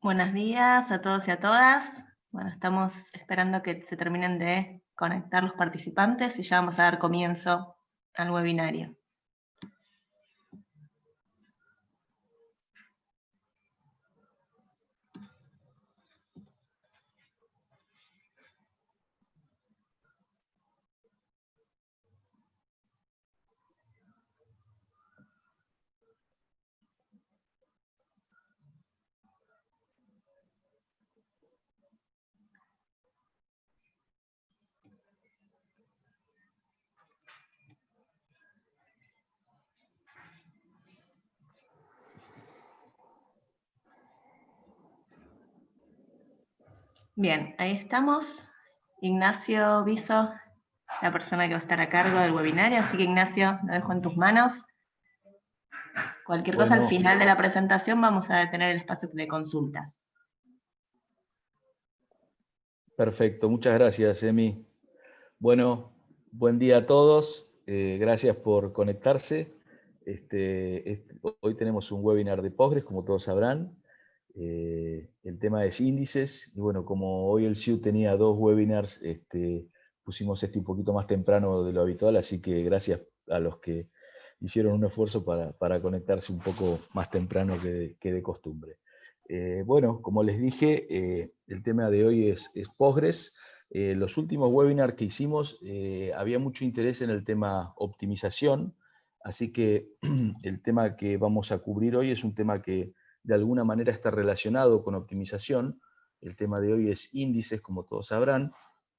Buenos días a todos y a todas. Bueno, estamos esperando que se terminen de conectar los participantes y ya vamos a dar comienzo al webinario. Bien, ahí estamos. Ignacio Viso, la persona que va a estar a cargo del webinario, así que Ignacio, lo dejo en tus manos. Cualquier cosa al final de la presentación vamos a tener el espacio de consultas. Perfecto, muchas gracias, Emi. Bueno, buen día a todos. Gracias por conectarse. Hoy tenemos un webinar de Postgres, como todos sabrán. El tema es índices. Y bueno, como hoy el SIU tenía 2 webinars, pusimos un poquito más temprano de lo habitual, así que gracias a los que hicieron un esfuerzo para conectarse un poco más temprano que de costumbre. Bueno, como les dije, el tema de hoy es Postgres. Los últimos webinars que hicimos había mucho interés en el tema optimización, así que el tema que vamos a cubrir hoy es un tema que de alguna manera está relacionado con optimización. El tema de hoy es índices, como todos sabrán,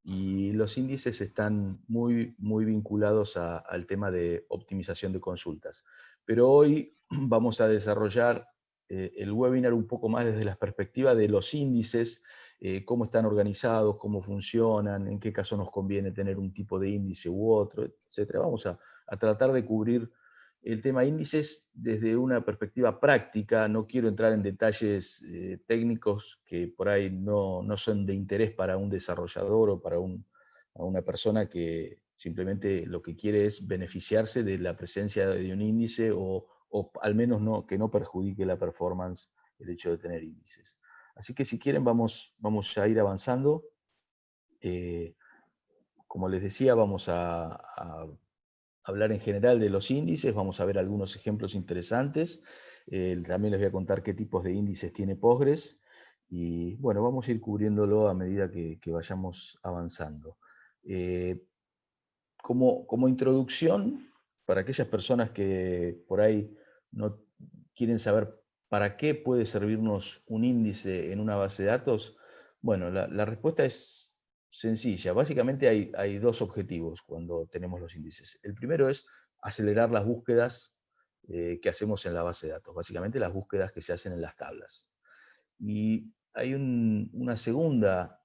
y los índices están muy vinculados al tema de optimización de consultas. Pero hoy vamos a desarrollar el webinar un poco más desde la perspectiva de los índices, cómo están organizados, cómo funcionan, en qué caso nos conviene tener un tipo de índice u otro, etc. Vamos a tratar de cubrir el tema índices desde una perspectiva práctica. No quiero entrar en detalles técnicos que por ahí no son de interés para un desarrollador o para una persona que simplemente lo que quiere es beneficiarse de la presencia de un índice o al menos que no perjudique la performance el hecho de tener índices. Así que si quieren vamos a ir avanzando. Como les decía, vamos a hablar en general de los índices, vamos a ver algunos ejemplos interesantes. También les voy a contar qué tipos de índices tiene Postgres. Y bueno, vamos a ir cubriéndolo a medida que vayamos avanzando. Como introducción, para aquellas personas que por ahí no quieren saber para qué puede servirnos un índice en una base de datos, bueno, la respuesta es sencilla. Básicamente hay 2 objetivos cuando tenemos los índices. El primero es acelerar las búsquedas que hacemos en la base de datos, básicamente las búsquedas que se hacen en las tablas. Y hay una segunda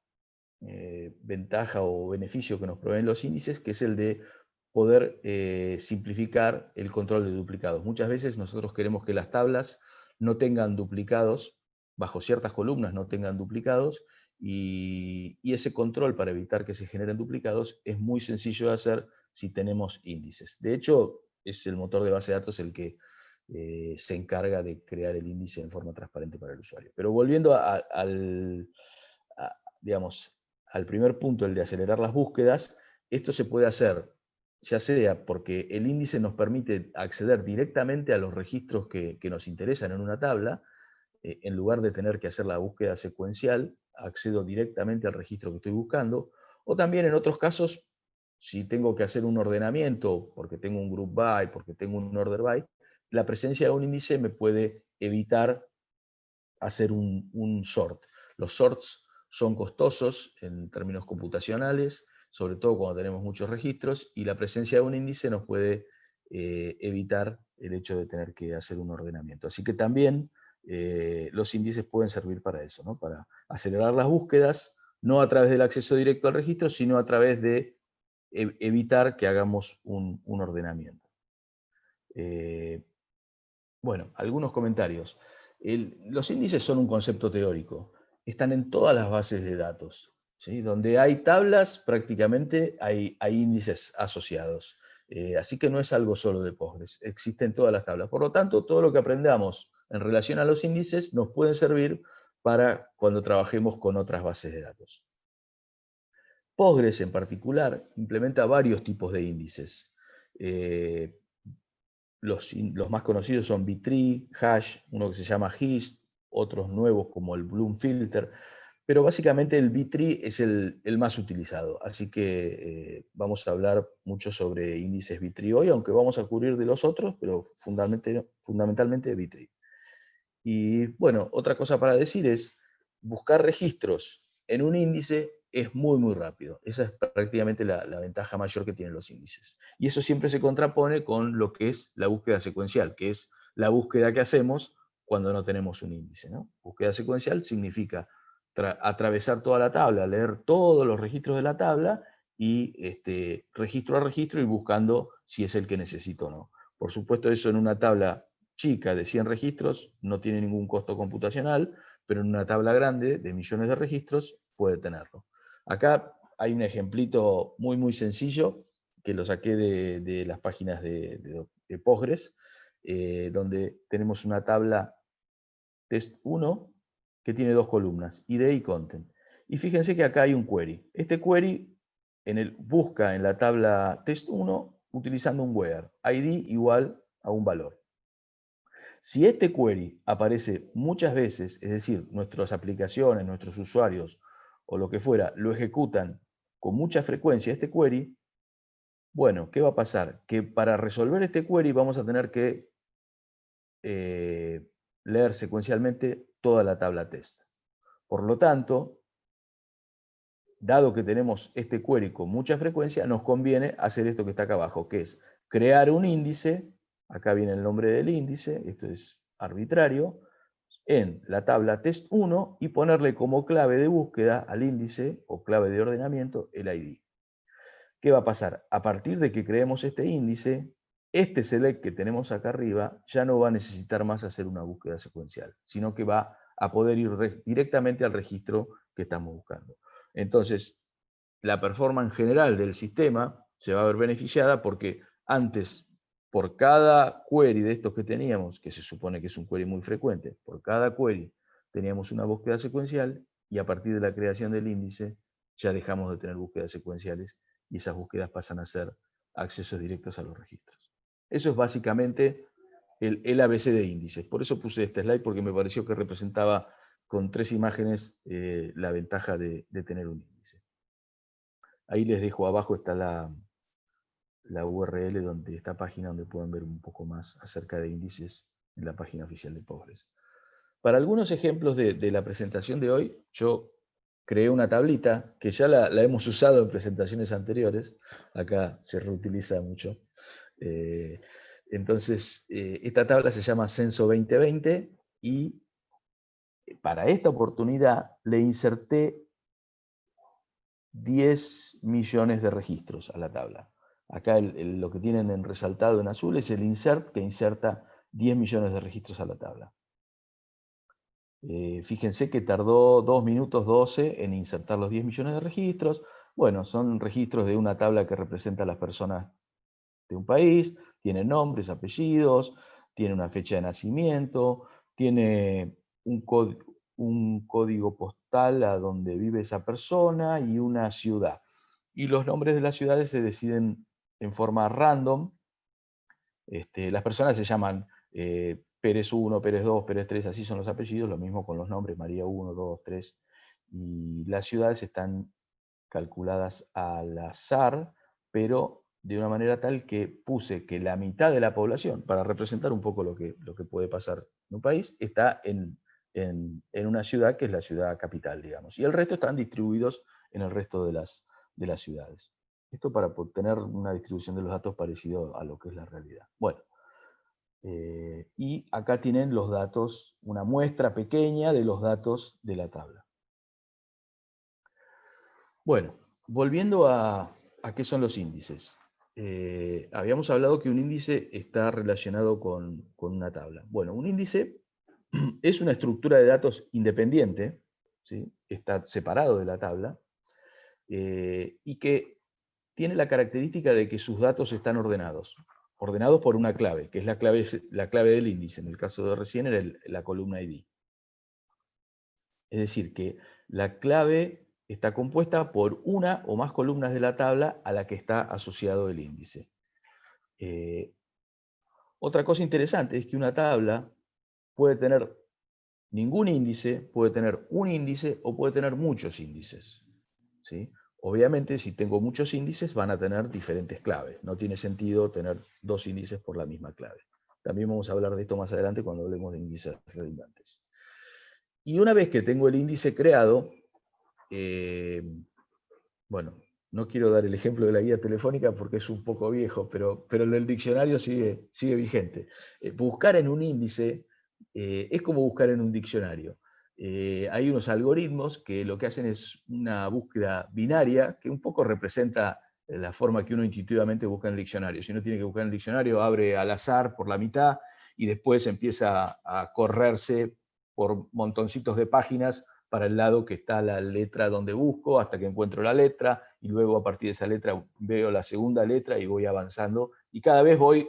ventaja o beneficio que nos proveen los índices, que es el de poder simplificar el control de duplicados. Muchas veces nosotros queremos que las tablas no tengan duplicados, bajo ciertas columnas no tengan duplicados, y ese control para evitar que se generen duplicados es muy sencillo de hacer si tenemos índices. De hecho, es el motor de base de datos el que se encarga de crear el índice en forma transparente para el usuario. Pero volviendo digamos, al primer punto, el de acelerar las búsquedas, esto se puede hacer ya sea porque el índice nos permite acceder directamente a los registros que nos interesan en una tabla, en lugar de tener que hacer la búsqueda secuencial, accedo directamente al registro que estoy buscando, o también en otros casos, si tengo que hacer un ordenamiento, porque tengo un group by, porque tengo un order by, la presencia de un índice me puede evitar hacer un sort. Los sorts son costosos en términos computacionales, sobre todo cuando tenemos muchos registros, y la presencia de un índice nos puede evitar el hecho de tener que hacer un ordenamiento. Así que también los índices pueden servir para eso, ¿no? Para acelerar las búsquedas, no a través del acceso directo al registro, sino a través de evitar que hagamos un ordenamiento. Bueno, algunos comentarios. Los índices son un concepto teórico. Están en todas las bases de datos. ¿Sí? Donde hay tablas, prácticamente hay índices asociados. Así que no es algo solo de Postgres. Existen todas las tablas. Por lo tanto, todo lo que aprendamos en relación a los índices nos puede servir para cuando trabajemos con otras bases de datos. Postgres en particular implementa varios tipos de índices. Los más conocidos son B-Tree, Hash, uno que se llama Hist, otros nuevos como el Bloom Filter, pero básicamente el B-Tree es el más utilizado, así que vamos a hablar mucho sobre índices B-Tree hoy, aunque vamos a cubrir de los otros, pero fundamentalmente B-Tree. Y bueno, otra cosa para decir es, buscar registros en un índice es muy rápido. Esa es prácticamente la ventaja mayor que tienen los índices. Y eso siempre se contrapone con lo que es la búsqueda secuencial, que es la búsqueda que hacemos cuando no tenemos un índice, ¿no? Búsqueda secuencial significa atravesar toda la tabla, leer todos los registros de la tabla y registro a registro y buscando si es el que necesito o no. Por supuesto, eso en una tabla chica de 100 registros no tiene ningún costo computacional, pero en una tabla grande de millones de registros puede tenerlo. Acá hay un ejemplito muy sencillo que lo saqué de las páginas de Postgres, donde tenemos una tabla test 1 que tiene dos columnas, ID y content. Y fíjense que acá hay un query. Este query busca en la tabla test 1 utilizando un where, ID igual a un valor. Si este query aparece muchas veces, es decir, nuestras aplicaciones, nuestros usuarios o lo que fuera, lo ejecutan con mucha frecuencia este query, bueno, ¿qué va a pasar? Que para resolver este query vamos a tener que leer secuencialmente toda la tabla test. Por lo tanto, dado que tenemos este query con mucha frecuencia, nos conviene hacer esto que está acá abajo, que es crear un índice, acá viene el nombre del índice, esto es arbitrario, en la tabla test 1 y ponerle como clave de búsqueda al índice o clave de ordenamiento el ID. ¿Qué va a pasar? A partir de que creemos este índice, este select que tenemos acá arriba ya no va a necesitar más hacer una búsqueda secuencial, sino que va a poder ir directamente al registro que estamos buscando. Entonces, la performance general del sistema se va a ver beneficiada porque antes, por cada query de estos que teníamos, que se supone que es un query muy frecuente, por cada query teníamos una búsqueda secuencial y a partir de la creación del índice ya dejamos de tener búsquedas secuenciales y esas búsquedas pasan a ser accesos directos a los registros. Eso es básicamente el ABC de índices. Por eso puse este slide porque me pareció que representaba con 3 imágenes la ventaja de tener un índice. Ahí les dejo abajo, está la URL de esta página donde pueden ver un poco más acerca de índices en la página oficial de Postgres. Para algunos ejemplos de la presentación de hoy, yo creé una tablita que ya la hemos usado en presentaciones anteriores. Acá se reutiliza mucho. Entonces, esta tabla se llama Censo 2020 y para esta oportunidad le inserté 10 millones de registros a la tabla. Acá lo que tienen en resaltado en azul es el insert que inserta 10 millones de registros a la tabla. Fíjense que tardó 2 minutos 12 en insertar los 10 millones de registros. Bueno, son registros de una tabla que representa a las personas de un país, tiene nombres, apellidos, tiene una fecha de nacimiento, tiene un código postal a donde vive esa persona y una ciudad. Y los nombres de las ciudades se deciden en forma random. Las personas se llaman Pérez 1, Pérez 2, Pérez 3, así son los apellidos, lo mismo con los nombres, María 1, 2, 3. Y las ciudades están calculadas al azar, pero de una manera tal que puse que la mitad de la población, para representar un poco lo que puede pasar en un país, está en una ciudad que es la ciudad capital, digamos. Y el resto están distribuidos en el resto de las ciudades. Esto para tener una distribución de los datos parecido a lo que es la realidad. Bueno, y acá tienen los datos, una muestra pequeña de los datos de la tabla. Bueno, volviendo a qué son los índices. Habíamos hablado que un índice está relacionado con una tabla. Bueno, un índice es una estructura de datos independiente, ¿sí? Está separado de la tabla, y que tiene la característica de que sus datos están ordenados por una clave, que es la clave del índice. En el caso de recién era la columna ID. Es decir, que la clave está compuesta por una o más columnas de la tabla a la que está asociado el índice. Otra cosa interesante es que una tabla puede tener ningún índice, puede tener un índice o puede tener muchos índices, ¿sí? Obviamente, si tengo muchos índices, van a tener diferentes claves. No tiene sentido tener dos índices por la misma clave. También vamos a hablar de esto más adelante cuando hablemos de índices redundantes. Y una vez que tengo el índice creado, bueno, no quiero dar el ejemplo de la guía telefónica porque es un poco viejo, pero el del diccionario sigue vigente. Buscar en un índice es como buscar en un diccionario. Hay unos algoritmos que lo que hacen es una búsqueda binaria que un poco representa la forma que uno intuitivamente busca en el diccionario. Si uno tiene que buscar en el diccionario, abre al azar por la mitad y después empieza a correrse por montoncitos de páginas para el lado que está la letra donde busco, hasta que encuentro la letra, y luego a partir de esa letra veo la segunda letra y voy avanzando, y cada vez voy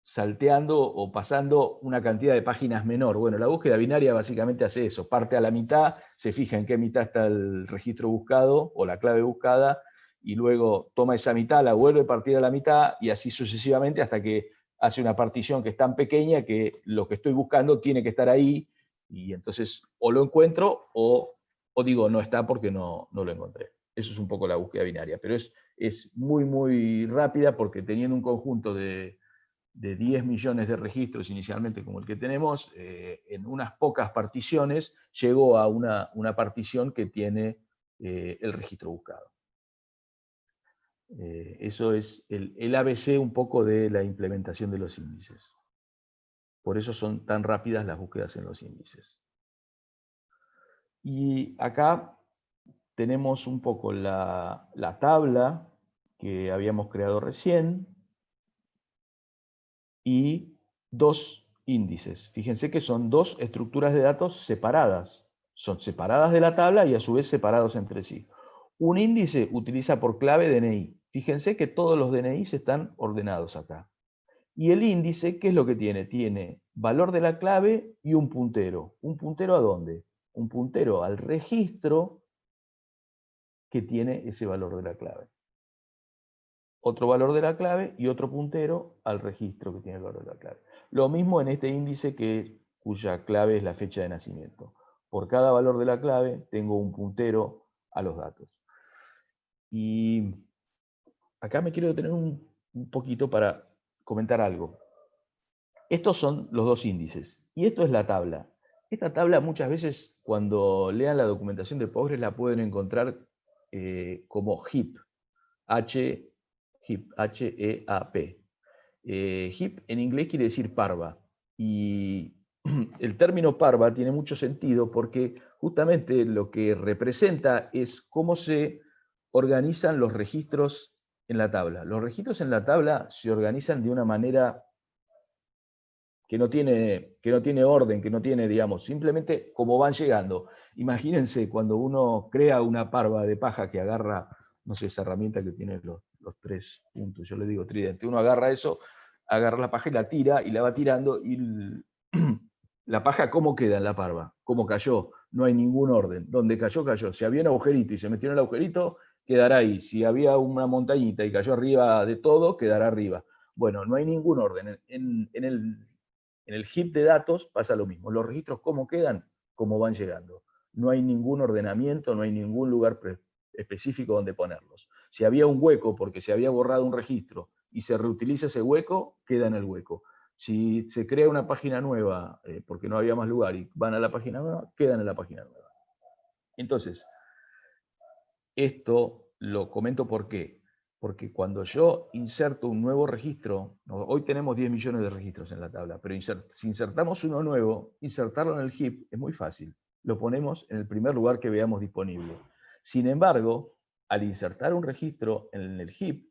salteando o pasando una cantidad de páginas menor. Bueno, la búsqueda binaria básicamente hace eso, parte a la mitad, se fija en qué mitad está el registro buscado o la clave buscada, y luego toma esa mitad, la vuelve a partir a la mitad, y así sucesivamente hasta que hace una partición que es tan pequeña que lo que estoy buscando tiene que estar ahí, y entonces o lo encuentro o digo no está porque no lo encontré. Eso es un poco la búsqueda binaria, pero es muy, muy rápida porque teniendo un conjunto de 10 millones de registros inicialmente como el que tenemos, en unas pocas particiones llegó a una partición que tiene el registro buscado. Eso es el ABC un poco de la implementación de los índices. Por eso son tan rápidas las búsquedas en los índices. Y acá tenemos un poco la tabla que habíamos creado recién y dos índices. Fíjense que son dos estructuras de datos separadas. Son separadas de la tabla y a su vez separados entre sí. Un índice utiliza por clave DNI. Fíjense que todos los DNIs están ordenados acá. Y el índice, ¿qué es lo que tiene? Tiene valor de la clave y un puntero. ¿Un puntero a dónde? Un puntero al registro que tiene ese valor de la clave. Otro valor de la clave y otro puntero al registro que tiene el valor de la clave. Lo mismo en este índice cuya clave es la fecha de nacimiento. Por cada valor de la clave tengo un puntero a los datos. Y acá me quiero detener un poquito para comentar algo. Estos son los dos índices y esto es la tabla. Esta tabla muchas veces cuando lean la documentación de Postgres la pueden encontrar como heap, H-E-A-P. Heap en inglés quiere decir parva. Y el término parva tiene mucho sentido porque justamente lo que representa es cómo se organizan los registros en la tabla. Los registros en la tabla se organizan de una manera que no tiene orden, que no tiene, digamos, simplemente como van llegando. Imagínense cuando uno crea una parva de paja que agarra, no sé, esa herramienta que tiene los 3 puntos, yo le digo tridente, uno agarra eso, agarra la paja y la tira, y la va tirando, y la paja, ¿cómo queda en la parva? ¿Cómo cayó? No hay ningún orden. Donde cayó, cayó. Si había un agujerito y se metió en el agujerito, quedará ahí. Si había una montañita y cayó arriba de todo, quedará arriba. Bueno, no hay ningún orden. En el heap de datos pasa lo mismo. Los registros, ¿cómo quedan? Como van llegando. No hay ningún ordenamiento, no hay ningún lugar específico donde ponerlos. Si había un hueco porque se había borrado un registro y se reutiliza ese hueco, queda en el hueco. Si se crea una página nueva porque no había más lugar y van a la página nueva, quedan en la página nueva. Entonces, esto lo comento ¿por qué? Porque cuando yo inserto un nuevo registro, hoy tenemos 10 millones de registros en la tabla, pero si insertamos uno nuevo, insertarlo en el heap es muy fácil. Lo ponemos en el primer lugar que veamos disponible. Sin embargo, al insertar un registro en el heap,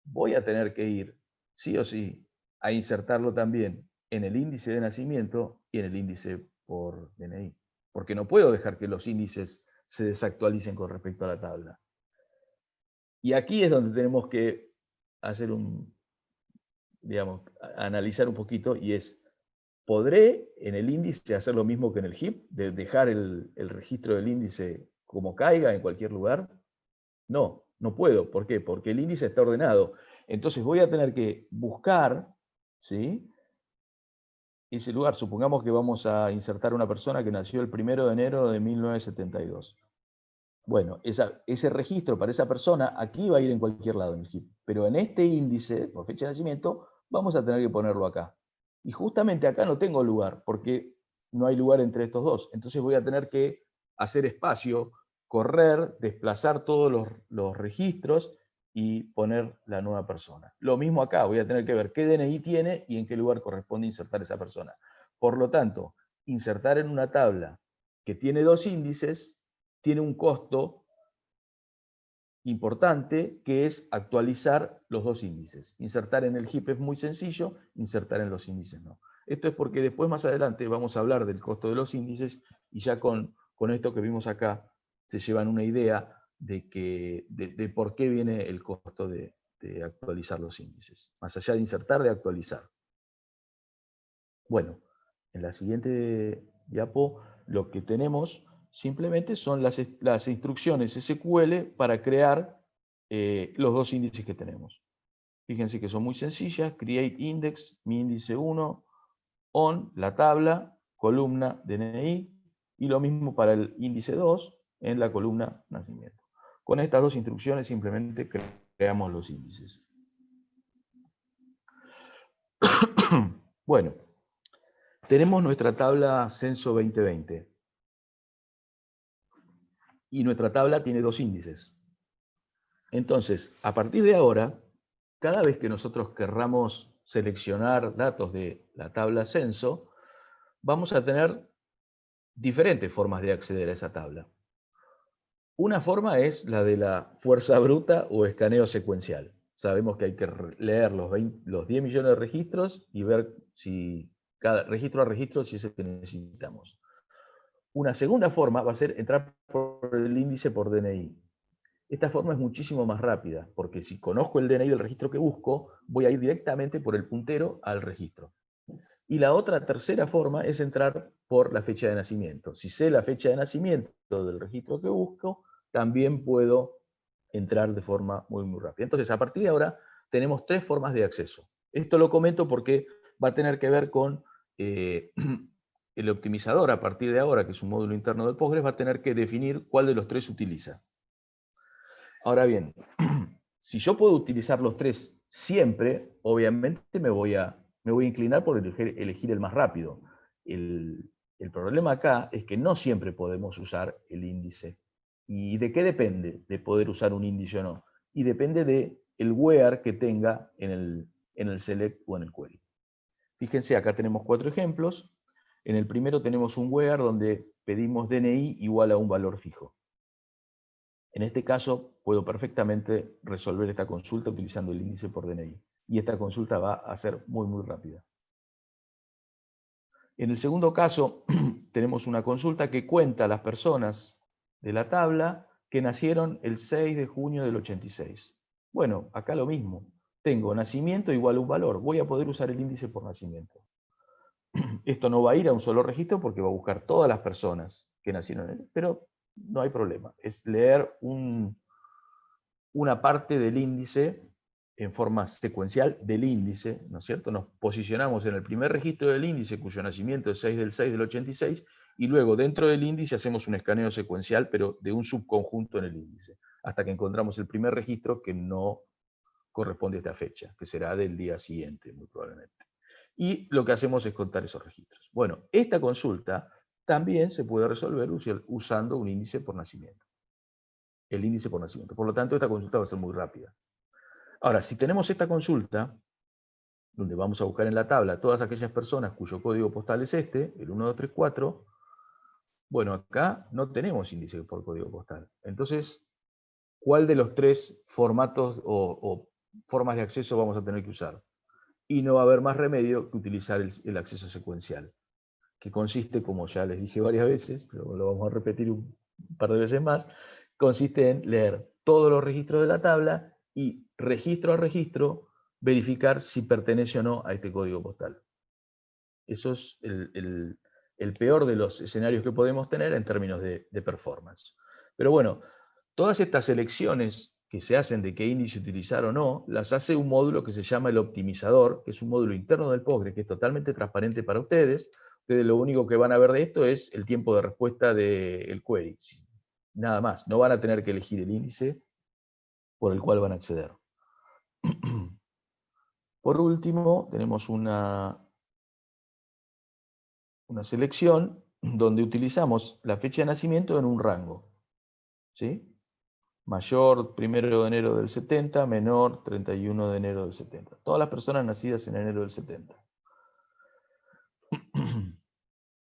voy a tener que ir, sí o sí, a insertarlo también en el índice de nacimiento y en el índice por DNI. Porque no puedo dejar que los índices se desactualicen con respecto a la tabla. Y aquí es donde tenemos que hacer digamos, analizar un poquito, y es, ¿Podré en el índice hacer lo mismo que en el heap? ¿De dejar el registro del índice como caiga en cualquier lugar? No, no puedo. ¿Por qué? Porque el índice está ordenado. Entonces voy a tener que buscar, ¿sí?, ese lugar. Supongamos que vamos a insertar una persona que nació el 1 de enero de 1972. Bueno, ese registro para esa persona aquí va a ir en cualquier lado en el heap, pero en este índice, por fecha de nacimiento, vamos a tener que ponerlo acá. Y justamente acá no tengo lugar, porque no hay lugar entre estos dos. Entonces voy a tener que hacer espacio, correr, desplazar todos los registros y poner la nueva persona. Lo mismo acá, voy a tener que ver qué DNI tiene y en qué lugar corresponde insertar esa persona. Por lo tanto, insertar en una tabla que tiene dos índices tiene un costo importante, que es actualizar los dos índices. Insertar en el heap es muy sencillo, insertar en los índices no. Esto es porque después, más adelante, vamos a hablar del costo de los índices, y ya con esto que vimos acá, se llevan una idea de por qué viene el costo de actualizar los índices. Más allá de insertar, de actualizar. Bueno, en la siguiente diapo lo que tenemos simplemente son las instrucciones SQL para crear los dos índices que tenemos. Fíjense que son muy sencillas: create index, mi índice 1, on, la tabla, columna, DNI, y lo mismo para el índice 2 en la columna nacimiento. Con estas dos instrucciones simplemente creamos los índices. Bueno, tenemos nuestra tabla Censo 2020. Y nuestra tabla tiene dos índices. Entonces, a partir de ahora, cada vez que nosotros querramos seleccionar datos de la tabla censo, vamos a tener diferentes formas de acceder a esa tabla. Una forma es la de la fuerza bruta o escaneo secuencial. Sabemos que hay que leer los 10 millones de registros y ver si cada registro a registro si es el que necesitamos. Una segunda forma va a ser entrar por el índice por DNI. Esta forma es muchísimo más rápida, porque si conozco el DNI del registro que busco, voy a ir directamente por el puntero al registro. Y la otra tercera forma es entrar por la fecha de nacimiento. Si sé la fecha de nacimiento del registro que busco, también puedo entrar de forma muy, muy rápida. Entonces, a partir de ahora, tenemos tres formas de acceso. Esto lo comento porque va a tener que ver con el optimizador. A partir de ahora, que es un módulo interno de Postgres, va a tener que definir cuál de los tres utiliza. Ahora bien, si yo puedo utilizar los tres siempre, obviamente me voy a inclinar por elegir el más rápido. El problema acá es que no siempre podemos usar el índice. ¿Y de qué depende de poder usar un índice o no? Y depende del where que tenga en el select o en el query. Fíjense, acá tenemos 4 ejemplos. En el primero tenemos un where donde pedimos DNI igual a un valor fijo. En este caso, puedo perfectamente resolver esta consulta utilizando el índice por DNI. Y esta consulta va a ser muy, muy rápida. En el segundo caso, tenemos una consulta que cuenta a las personas de la tabla que nacieron el 6 de junio del 86. Bueno, acá lo mismo. Tengo nacimiento igual a un valor. Voy a poder usar el índice por nacimiento. Esto no va a ir a un solo registro porque va a buscar todas las personas que nacieron, pero no hay problema. Es leer una parte del índice en forma secuencial del índice, ¿no es cierto? Nos posicionamos en el primer registro del índice, cuyo nacimiento es 6 del 6 del 86, y luego dentro del índice hacemos un escaneo secuencial, pero de un subconjunto en el índice, hasta que encontramos el primer registro que no corresponde a esta fecha, que será del día siguiente, muy probablemente. Y lo que hacemos es contar esos registros. Bueno, esta consulta también se puede resolver usando un índice por nacimiento. El índice por nacimiento. Por lo tanto, esta consulta va a ser muy rápida. Ahora, si tenemos esta consulta, donde vamos a buscar en la tabla todas aquellas personas cuyo código postal es este, el 1234, bueno, acá no tenemos índice por código postal. Entonces, ¿cuál de los tres formatos o formas de acceso vamos a tener que usar? Y no va a haber más remedio que utilizar el acceso secuencial, que consiste, como ya les dije varias veces, pero lo vamos a repetir un par de veces más, consiste en leer todos los registros de la tabla y registro a registro verificar si pertenece o no a este código postal. Eso es el peor de los escenarios que podemos tener en términos de performance. Pero bueno, todas estas elecciones que se hacen de qué índice utilizar o no, las hace un módulo que se llama el optimizador, que es un módulo interno del Postgres, que es totalmente transparente para ustedes. Ustedes lo único que van a ver de esto es el tiempo de respuesta del query. Nada más, no van a tener que elegir el índice por el cual van a acceder. Por último, tenemos una selección donde utilizamos la fecha de nacimiento en un rango. ¿Sí? Mayor 1 de enero del 70, menor 31 de enero del 70. Todas las personas nacidas en enero del 70.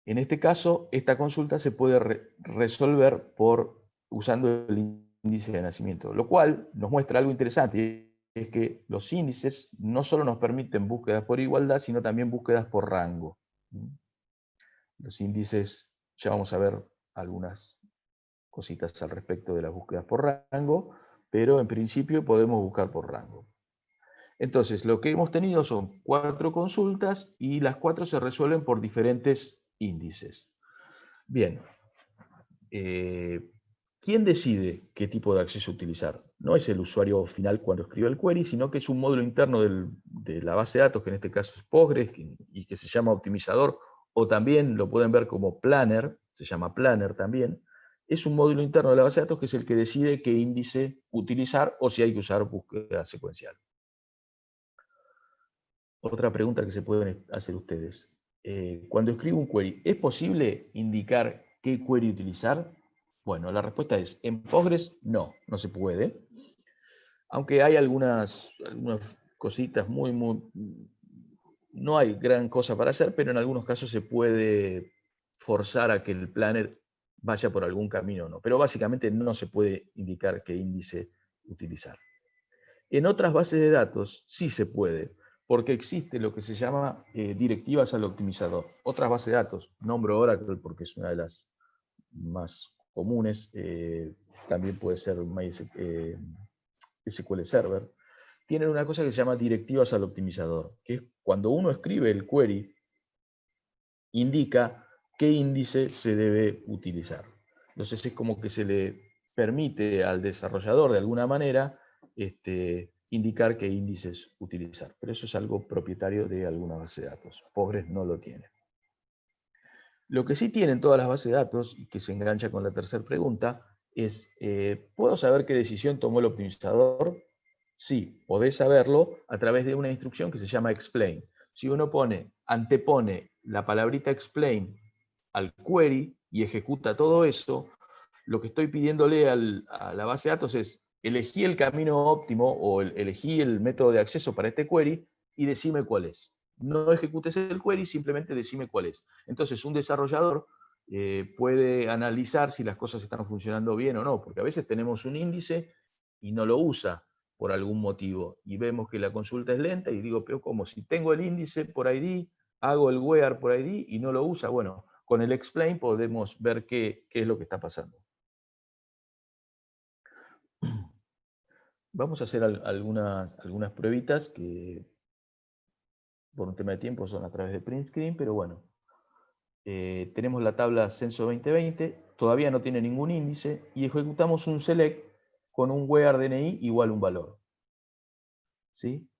En este caso, esta consulta se puede resolver usando el índice de nacimiento, lo cual nos muestra algo interesante, es que los índices no solo nos permiten búsquedas por igualdad, sino también búsquedas por rango. Los índices, ya vamos a ver algunas cositas al respecto de las búsquedas por rango, pero en principio podemos buscar por rango. Entonces, lo que hemos tenido son 4 consultas y las 4 se resuelven por diferentes índices. Bien, ¿quién decide qué tipo de acceso utilizar? No es el usuario final cuando escribe el query, sino que es un módulo interno de la base de datos, que en este caso es Postgres, y que se llama optimizador, o también lo pueden ver como planner, se llama planner también. Es un módulo interno de la base de datos que es el que decide qué índice utilizar o si hay que usar búsqueda secuencial. Otra pregunta que se pueden hacer ustedes. Cuando escribo un query, ¿es posible indicar qué query utilizar? Bueno, la respuesta es, en Postgres no se puede. Aunque hay algunas cositas no hay gran cosa para hacer, pero en algunos casos se puede forzar a que el planner vaya por algún camino o no. Pero básicamente no se puede indicar qué índice utilizar. En otras bases de datos sí se puede, porque existe lo que se llama directivas al optimizador. Otras bases de datos, nombro Oracle porque es una de las más comunes, también puede ser SQL Server, tienen una cosa que se llama directivas al optimizador, que es cuando uno escribe el query, indica qué índice se debe utilizar. Entonces es como que se le permite al desarrollador de alguna manera indicar qué índices utilizar. Pero eso es algo propietario de alguna base de datos. Postgres no lo tiene. Lo que sí tienen todas las bases de datos, y que se engancha con la tercera pregunta, es, ¿puedo saber qué decisión tomó el optimizador? Sí, podés saberlo a través de una instrucción que se llama explain. Si uno antepone la palabrita explain al query y ejecuta todo eso, lo que estoy pidiéndole a la base de datos es, elegí el camino óptimo o elegí el método de acceso para este query y decime cuál es. No ejecutes el query, simplemente decime cuál es. Entonces, un desarrollador puede analizar si las cosas están funcionando bien o no, porque a veces tenemos un índice y no lo usa por algún motivo, y vemos que la consulta es lenta, y digo, pero ¿cómo? Si tengo el índice por ID, hago el where por ID y no lo usa, bueno, con el explain podemos ver qué es lo que está pasando. Vamos a hacer algunas pruebitas que por un tema de tiempo son a través de print screen, pero bueno. Tenemos la tabla Censo 2020, todavía no tiene ningún índice, y ejecutamos un select con un where DNI igual a un valor. ¿Sí?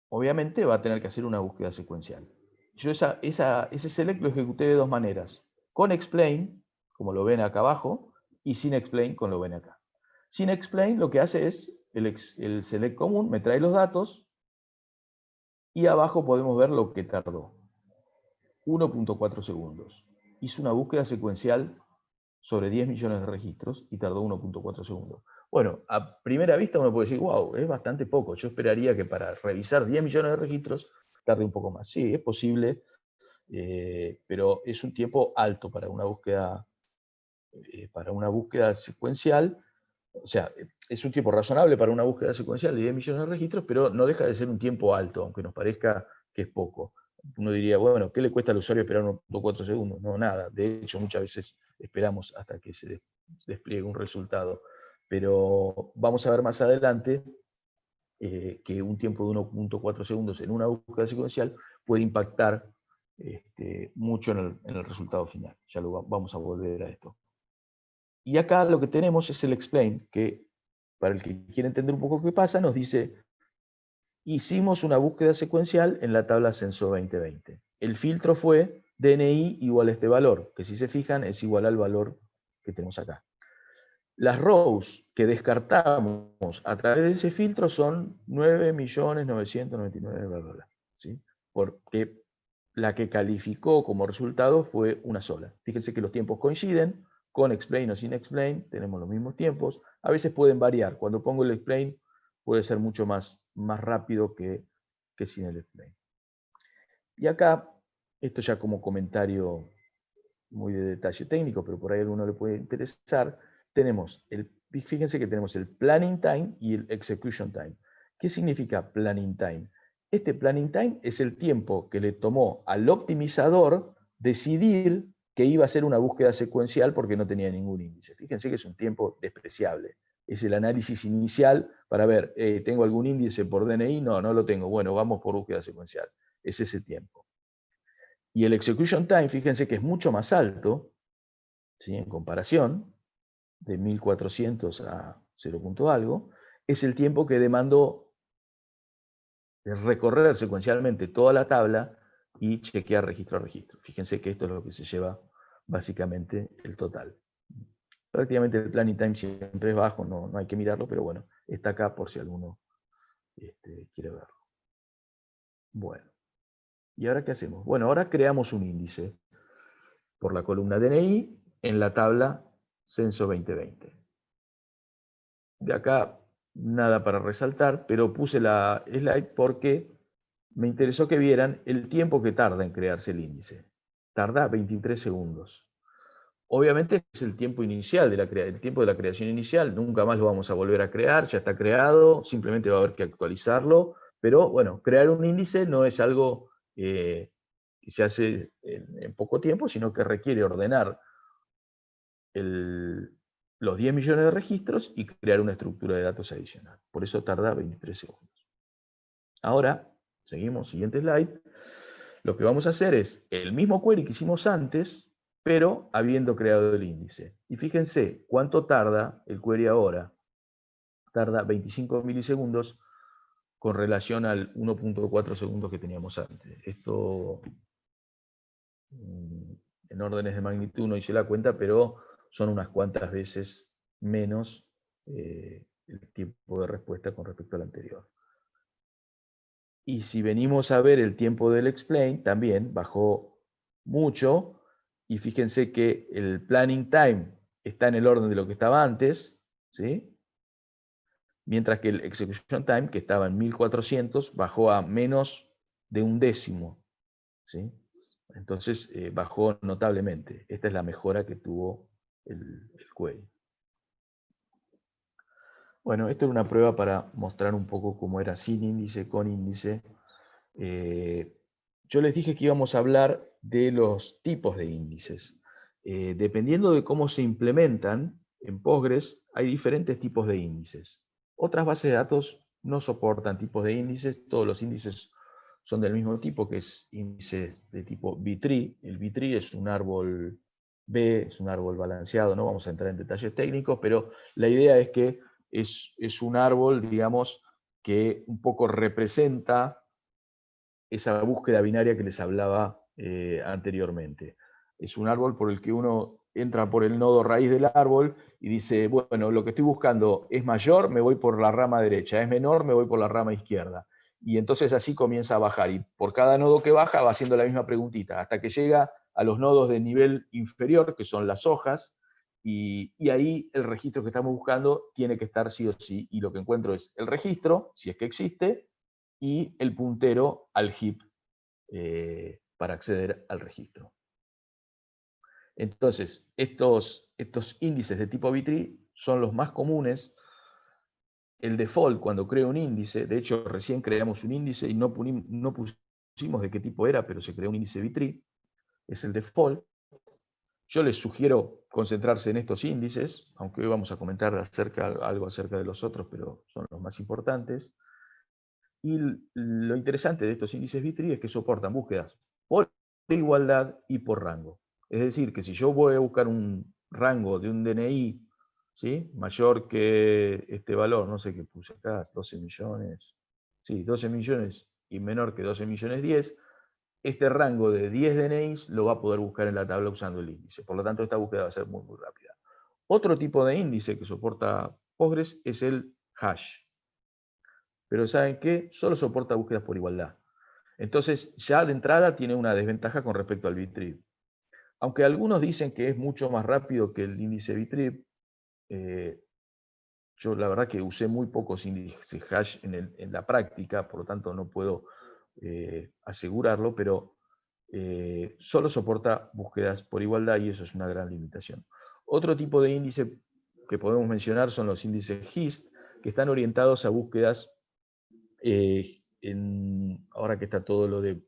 Obviamente va a tener que hacer una búsqueda secuencial. Yo ese select lo ejecuté de dos maneras. Con explain, como lo ven acá abajo, y sin explain, como lo ven acá. Sin explain lo que hace es, el select común me trae los datos, y abajo podemos ver lo que tardó. 1.4 segundos. Hizo una búsqueda secuencial sobre 10 millones de registros y tardó 1.4 segundos. Bueno, a primera vista uno puede decir, wow, es bastante poco. Yo esperaría que para revisar 10 millones de registros tarde un poco más. Sí, es posible, pero es un tiempo alto para una búsqueda secuencial. O sea, es un tiempo razonable para una búsqueda secuencial de 10 millones de registros, pero no deja de ser un tiempo alto, aunque nos parezca que es poco. Uno diría, bueno, ¿qué le cuesta al usuario esperar 1.4 segundos? No, nada. De hecho, muchas veces esperamos hasta que se despliegue un resultado. Pero vamos a ver más adelante que un tiempo de 1.4 segundos en una búsqueda secuencial puede impactar mucho en el resultado final. Ya vamos a volver a esto. Y acá lo que tenemos es el explain, que para el que quiere entender un poco qué pasa, nos dice, hicimos una búsqueda secuencial en la tabla Censo 2020. El filtro fue DNI igual a este valor, que si se fijan es igual al valor que tenemos acá. Las rows que descartamos a través de ese filtro son 9.999.000, bla, bla, bla, ¿sí? Porque la que calificó como resultado fue una sola. Fíjense que los tiempos coinciden, con explain o sin explain, tenemos los mismos tiempos. A veces pueden variar. Cuando pongo el explain puede ser mucho más rápido que sin el explain. Y acá, esto ya como comentario muy de detalle técnico, pero por ahí a alguno le puede interesar, fíjense que tenemos el planning time y el execution time. ¿Qué significa planning time? Este planning time es el tiempo que le tomó al optimizador decidir que iba a hacer una búsqueda secuencial porque no tenía ningún índice. Fíjense que es un tiempo despreciable. Es el análisis inicial para ver, ¿tengo algún índice por DNI? No, no lo tengo. Bueno, vamos por búsqueda secuencial. Es ese tiempo. Y el execution time, fíjense que es mucho más alto, ¿sí? En comparación, de 1400 a 0 punto algo, es el tiempo que demandó recorrer secuencialmente toda la tabla y chequear registro a registro. Fíjense que esto es lo que se lleva básicamente el total. Prácticamente el planning time siempre es bajo, no hay que mirarlo, pero bueno, está acá por si alguno quiere verlo. Bueno, ¿y ahora qué hacemos? Bueno, ahora creamos un índice por la columna DNI en la tabla Censo 2020. De acá nada para resaltar, pero puse la slide porque me interesó que vieran el tiempo que tarda en crearse el índice. Tarda 23 segundos. Obviamente es el tiempo inicial, el tiempo de la creación inicial, nunca más lo vamos a volver a crear, ya está creado, simplemente va a haber que actualizarlo, pero bueno, crear un índice no es algo que se hace en poco tiempo, sino que requiere ordenar los 10 millones de registros y crear una estructura de datos adicional. Por eso tarda 23 segundos. Ahora, seguimos, siguiente slide. Lo que vamos a hacer es el mismo query que hicimos antes, pero habiendo creado el índice. Y fíjense cuánto tarda el query ahora. Tarda 25 milisegundos con relación al 1.4 segundos que teníamos antes. Esto en órdenes de magnitud no hice la cuenta, pero son unas cuantas veces menos el tiempo de respuesta con respecto al anterior. Y si venimos a ver el tiempo del explain, también bajó mucho, y fíjense que el planning time está en el orden de lo que estaba antes, ¿sí? Mientras que el execution time, que estaba en 1400, bajó a menos de un décimo, ¿sí? Entonces bajó notablemente. Esta es la mejora que tuvo el query. Bueno, esto era una prueba para mostrar un poco cómo era sin índice, con índice. Yo les dije que íbamos a hablar de los tipos de índices. Dependiendo de cómo se implementan en Postgres, hay diferentes tipos de índices. Otras bases de datos no soportan tipos de índices, todos los índices son del mismo tipo, que es índices de tipo B-tree. El B-tree es un árbol B, es un árbol balanceado, no vamos a entrar en detalles técnicos, pero la idea es que es un árbol, digamos, que un poco representa esa búsqueda binaria que les hablaba anteriormente. Es un árbol por el que uno entra por el nodo raíz del árbol y dice, bueno, lo que estoy buscando es mayor, me voy por la rama derecha, es menor, me voy por la rama izquierda. Y entonces así comienza a bajar. Y por cada nodo que baja va haciendo la misma preguntita, hasta que llega a los nodos de nivel inferior, que son las hojas, y ahí el registro que estamos buscando tiene que estar sí o sí. Y lo que encuentro es el registro, si es que existe, y el puntero al heap para acceder al registro. Entonces, estos índices de tipo B-tree son los más comunes. El default, cuando creo un índice, de hecho recién creamos un índice y no pusimos de qué tipo era, pero se creó un índice B-tree, es el default. Yo les sugiero concentrarse en estos índices, aunque hoy vamos a comentar algo acerca de los otros, pero son los más importantes. Y lo interesante de estos índices B-tree es que soportan búsquedas por igualdad y por rango. Es decir, que si yo voy a buscar un rango de un DNI, ¿sí?, mayor que este valor, no sé qué puse acá, 12 millones, sí, 12 millones y menor que 12 millones 10, este rango de 10 DNIs lo va a poder buscar en la tabla usando el índice. Por lo tanto, esta búsqueda va a ser muy, muy rápida. Otro tipo de índice que soporta Postgres es el hash. Pero ¿saben qué? Solo soporta búsquedas por igualdad. Entonces, ya de entrada tiene una desventaja con respecto al Btrip. Aunque algunos dicen que es mucho más rápido que el índice Btrip, yo la verdad que usé muy pocos índices hash en la práctica, por lo tanto no puedo asegurarlo, pero solo soporta búsquedas por igualdad y eso es una gran limitación. Otro tipo de índice que podemos mencionar son los índices HIST, que están orientados a búsquedas, ahora que está todo lo de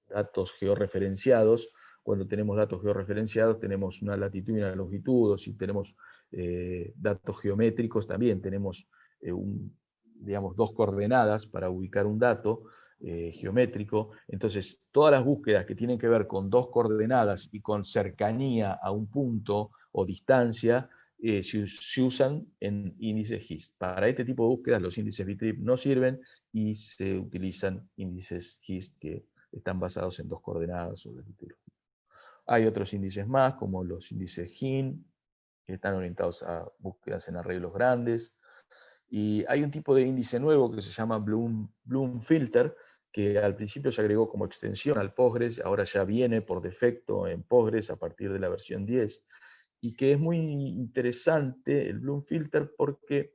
datos georreferenciados. Cuando tenemos datos georreferenciados tenemos una latitud y una longitud, o si tenemos datos geométricos también tenemos digamos, dos coordenadas para ubicar un dato geométrico. Entonces, todas las búsquedas que tienen que ver con dos coordenadas y con cercanía a un punto o distancia, se usan en índices HIST. Para este tipo de búsquedas los índices Btrip no sirven y se utilizan índices HIST que están basados en dos coordenadas o latitud. Hay otros índices más, como los índices GIN, que están orientados a búsquedas en arreglos grandes. Y hay un tipo de índice nuevo que se llama Bloom Filter, que al principio se agregó como extensión al Postgres, ahora ya viene por defecto en Postgres a partir de la versión 10, y que es muy interesante el Bloom Filter porque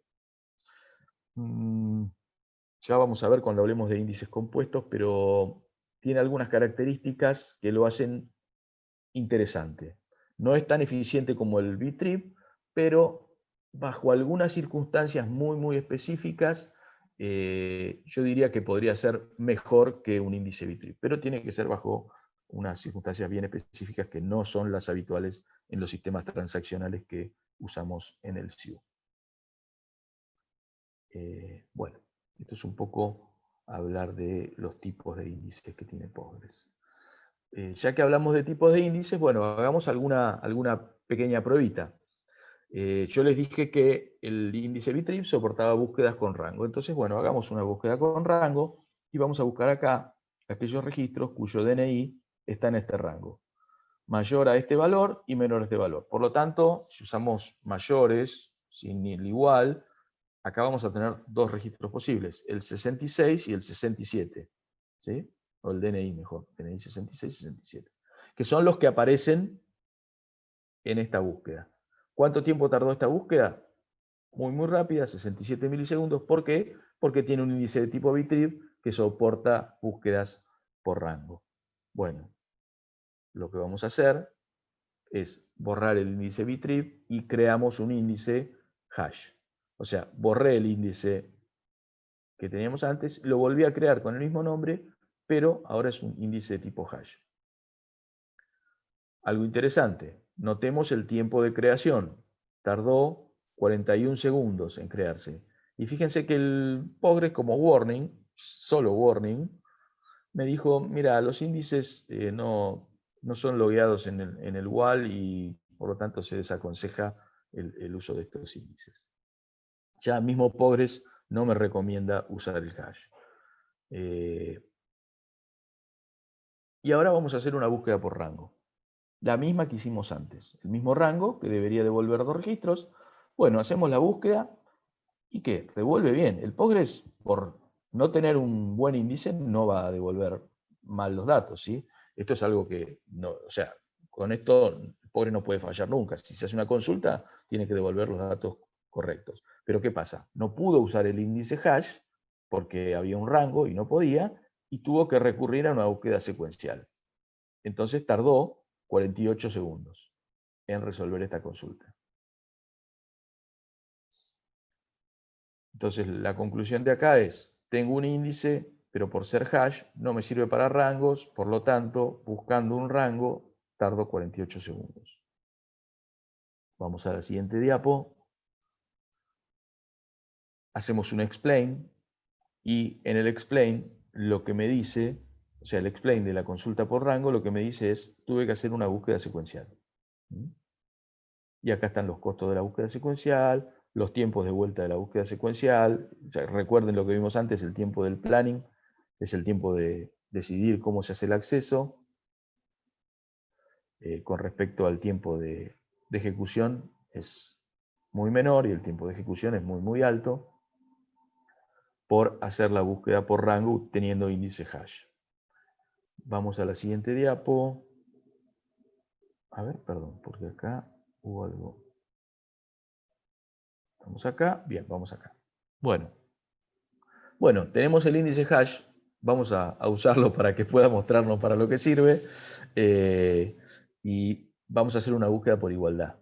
ya vamos a ver cuando hablemos de índices compuestos, pero tiene algunas características que lo hacen interesante. No es tan eficiente como el Btrip, pero bajo algunas circunstancias muy, muy específicas, yo diría que podría ser mejor que un índice Btrip, pero tiene que ser bajo unas circunstancias bien específicas que no son las habituales en los sistemas transaccionales que usamos en el SIU. Bueno, esto es un poco hablar de los tipos de índices que tiene Postgres. Ya que hablamos de tipos de índices, bueno, hagamos alguna pequeña pruebita. Yo les dije que el índice Btrip soportaba búsquedas con rango. Entonces, bueno, hagamos una búsqueda con rango y vamos a buscar acá aquellos registros cuyo DNI está en este rango. Mayor a este valor y menor a este valor. Por lo tanto, si usamos mayores sin el igual, acá vamos a tener dos registros posibles, el 66 y el 67. ¿Sí? O el DNI mejor, DNI 66 y 67. Que son los que aparecen en esta búsqueda. ¿Cuánto tiempo tardó esta búsqueda? Muy, muy rápida, 67 milisegundos. ¿Por qué? Porque tiene un índice de tipo Btrip que soporta búsquedas por rango. Bueno, lo que vamos a hacer es borrar el índice Btrip y creamos un índice hash. O sea, borré el índice que teníamos antes, lo volví a crear con el mismo nombre, pero ahora es un índice de tipo hash. Algo interesante, notemos el tiempo de creación. Tardó 41 segundos en crearse. Y fíjense que el Postgres como warning, solo warning, me dijo, mira, los índices no son logueados en el WAL y por lo tanto se desaconseja el uso de estos índices. Ya mismo Postgres no me recomienda usar el hash. Y ahora vamos a hacer una búsqueda por rango. La misma que hicimos antes. El mismo rango, que debería devolver dos registros. Bueno, hacemos la búsqueda. ¿Y qué? Devuelve bien. El Postgres, por no tener un buen índice, no va a devolver mal los datos, ¿sí? Esto es algo que, no, o sea, con esto el Postgres no puede fallar nunca. Si se hace una consulta, tiene que devolver los datos correctos. Pero ¿qué pasa? No pudo usar el índice hash porque había un rango y no podía, y tuvo que recurrir a una búsqueda secuencial. Entonces tardó 48 segundos en resolver esta consulta. Entonces la conclusión de acá es, tengo un índice, pero por ser hash no me sirve para rangos, por lo tanto, buscando un rango, tardo 48 segundos. Vamos a la siguiente diapo. Hacemos un explain y en el explain lo que me dice O sea, el explain de la consulta por rango lo que me dice es, tuve que hacer una búsqueda secuencial. Y acá están los costos de la búsqueda secuencial, los tiempos de vuelta de la búsqueda secuencial. O sea, recuerden lo que vimos antes, el tiempo del planning, es el tiempo de decidir cómo se hace el acceso. Con respecto al tiempo de ejecución es muy menor y el tiempo de ejecución es muy alto por hacer la búsqueda por rango teniendo índice hash. Vamos a la siguiente diapo. A ver, perdón, porque acá hubo algo. Vamos acá, bien, vamos acá. Bueno, tenemos el índice hash, vamos a usarlo para que pueda mostrarnos para lo que sirve, y vamos a hacer una búsqueda por igualdad.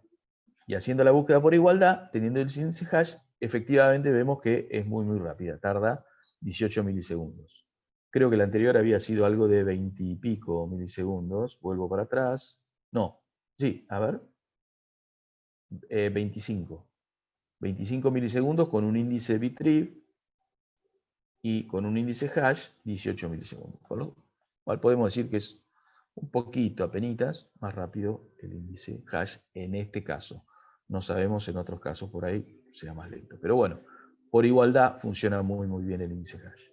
Y haciendo la búsqueda por igualdad, teniendo el índice hash, efectivamente vemos que es muy rápida, tarda 18 milisegundos. Creo que la anterior había sido algo de 20 y pico milisegundos, vuelvo para atrás. No, sí, a ver, 25. 25 milisegundos con un índice bitread y con un índice hash 18 milisegundos. Con lo cual podemos decir que es un poquito, apenitas, más rápido el índice hash en este caso. No sabemos en otros casos por ahí sea más lento. Pero bueno, por igualdad funciona muy bien el índice hash.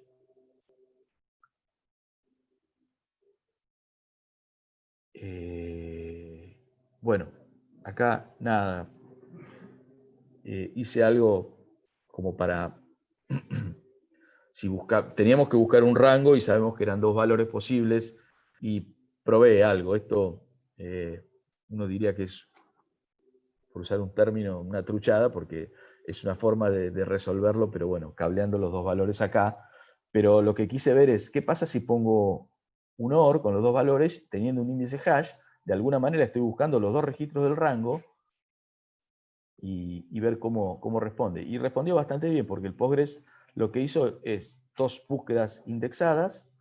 Bueno, acá nada. Hice algo como para... si teníamos que buscar un rango y sabemos que eran dos valores posibles y probé algo. Esto uno diría que es, por usar un término, una truchada, porque es una forma de resolverlo, pero bueno, cableando los dos valores acá. Pero lo que quise ver es, ¿qué pasa si pongo un OR con los dos valores, teniendo un índice hash? De alguna manera estoy buscando los dos registros del rango y ver cómo responde. Y respondió bastante bien, porque el Postgres lo que hizo es dos búsquedas indexadas,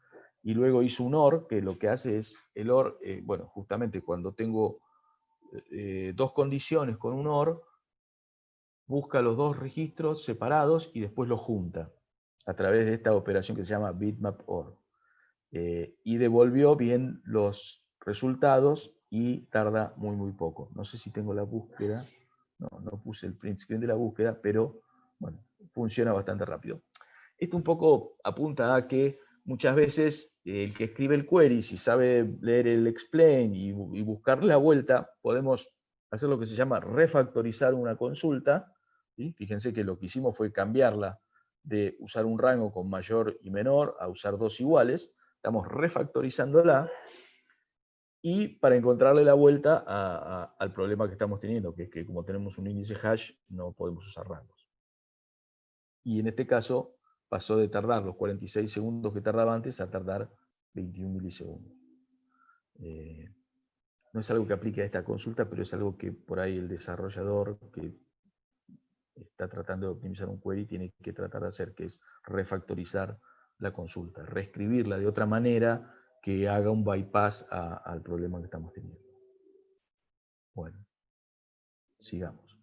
y luego hizo un OR, que lo que hace es, el OR, bueno, justamente cuando tengo dos condiciones con un OR, busca los dos registros separados y después los junta a través de esta operación que se llama bitmap OR. Y devolvió bien los resultados y tarda muy poco. No sé si tengo la búsqueda, no puse el print screen de la búsqueda, pero bueno, funciona bastante rápido. Esto un poco apunta a que muchas veces el que escribe el query, si sabe leer el explain y buscarle la vuelta, podemos hacer lo que se llama refactorizar una consulta. ¿Sí? Fíjense que lo que hicimos fue cambiarla de usar un rango con mayor y menor a usar dos iguales. Estamos refactorizándola y para encontrarle la vuelta al problema que estamos teniendo, que es que como tenemos un índice hash, no podemos usar rangos. Y en este caso pasó de tardar los 46 segundos que tardaba antes a tardar 21 milisegundos. No es algo que aplique a esta consulta, pero es algo que por ahí el desarrollador que está tratando de optimizar un query tiene que tratar de hacer, que es refactorizar la consulta, reescribirla de otra manera que haga un bypass al problema que estamos teniendo. Bueno, sigamos.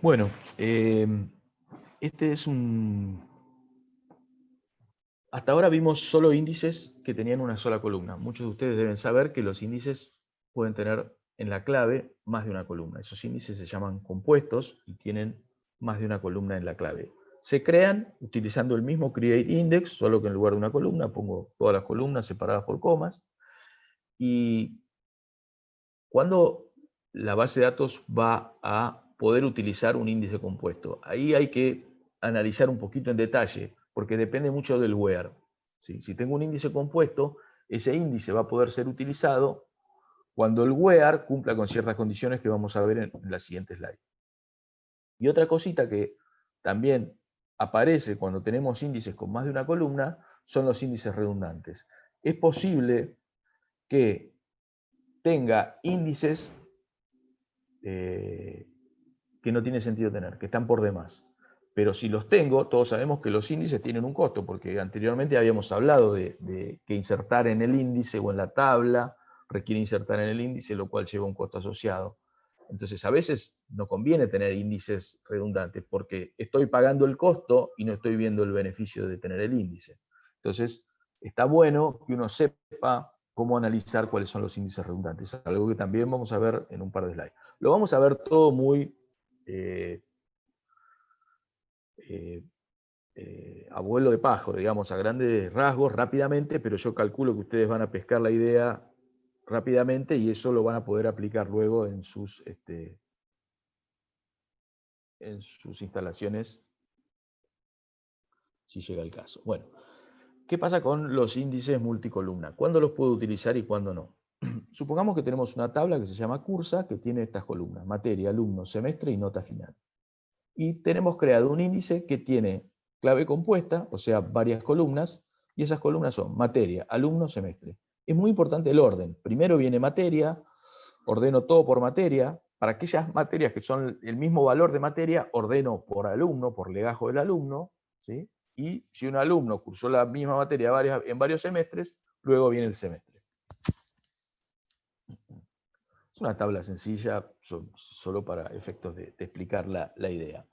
Bueno, este es un... Hasta ahora vimos solo índices que tenían una sola columna. Muchos de ustedes deben saber que los índices pueden tener en la clave más de una columna. Esos índices se llaman compuestos y tienen más de una columna en la clave. Se crean utilizando el mismo create index, solo que en lugar de una columna pongo todas las columnas separadas por comas. Y cuando la base de datos va a poder utilizar un índice compuesto, ahí hay que analizar un poquito en detalle, porque depende mucho del where. ¿Sí? Si tengo un índice compuesto, ese índice va a poder ser utilizado cuando el where cumpla con ciertas condiciones que vamos a ver en la siguiente slide. Y otra cosita que también aparece cuando tenemos índices con más de una columna son los índices redundantes. Es posible que tenga índices que no tiene sentido tener, que están por demás. Pero si los tengo, todos sabemos que los índices tienen un costo, porque anteriormente habíamos hablado de que insertar en el índice o en la tabla requiere insertar en el índice, lo cual lleva un costo asociado. Entonces, a veces no conviene tener índices redundantes, porque estoy pagando el costo y no estoy viendo el beneficio de tener el índice. Entonces, está bueno que uno sepa cómo analizar cuáles son los índices redundantes. Es algo que también vamos a ver en un par de slides. Lo vamos a ver todo muy abuelo de pájaro, digamos, a grandes rasgos, rápidamente, pero yo calculo que ustedes van a pescar la idea rápidamente y eso lo van a poder aplicar luego en sus instalaciones, si llega el caso. Bueno, ¿qué pasa con los índices multicolumna? ¿Cuándo los puedo utilizar y cuándo no? Supongamos que tenemos una tabla que se llama cursa, que tiene estas columnas: materia, alumno, semestre y nota final. Y tenemos creado un índice que tiene clave compuesta, o sea, varias columnas, y esas columnas son materia, alumno, semestre. Es muy importante el orden. Primero viene materia, ordeno todo por materia. Para aquellas materias que son el mismo valor de materia, ordeno por alumno, por legajo del alumno, ¿sí? Y si un alumno cursó la misma materia en varios semestres, luego viene el semestre. Es una tabla sencilla, solo para efectos de explicar la idea.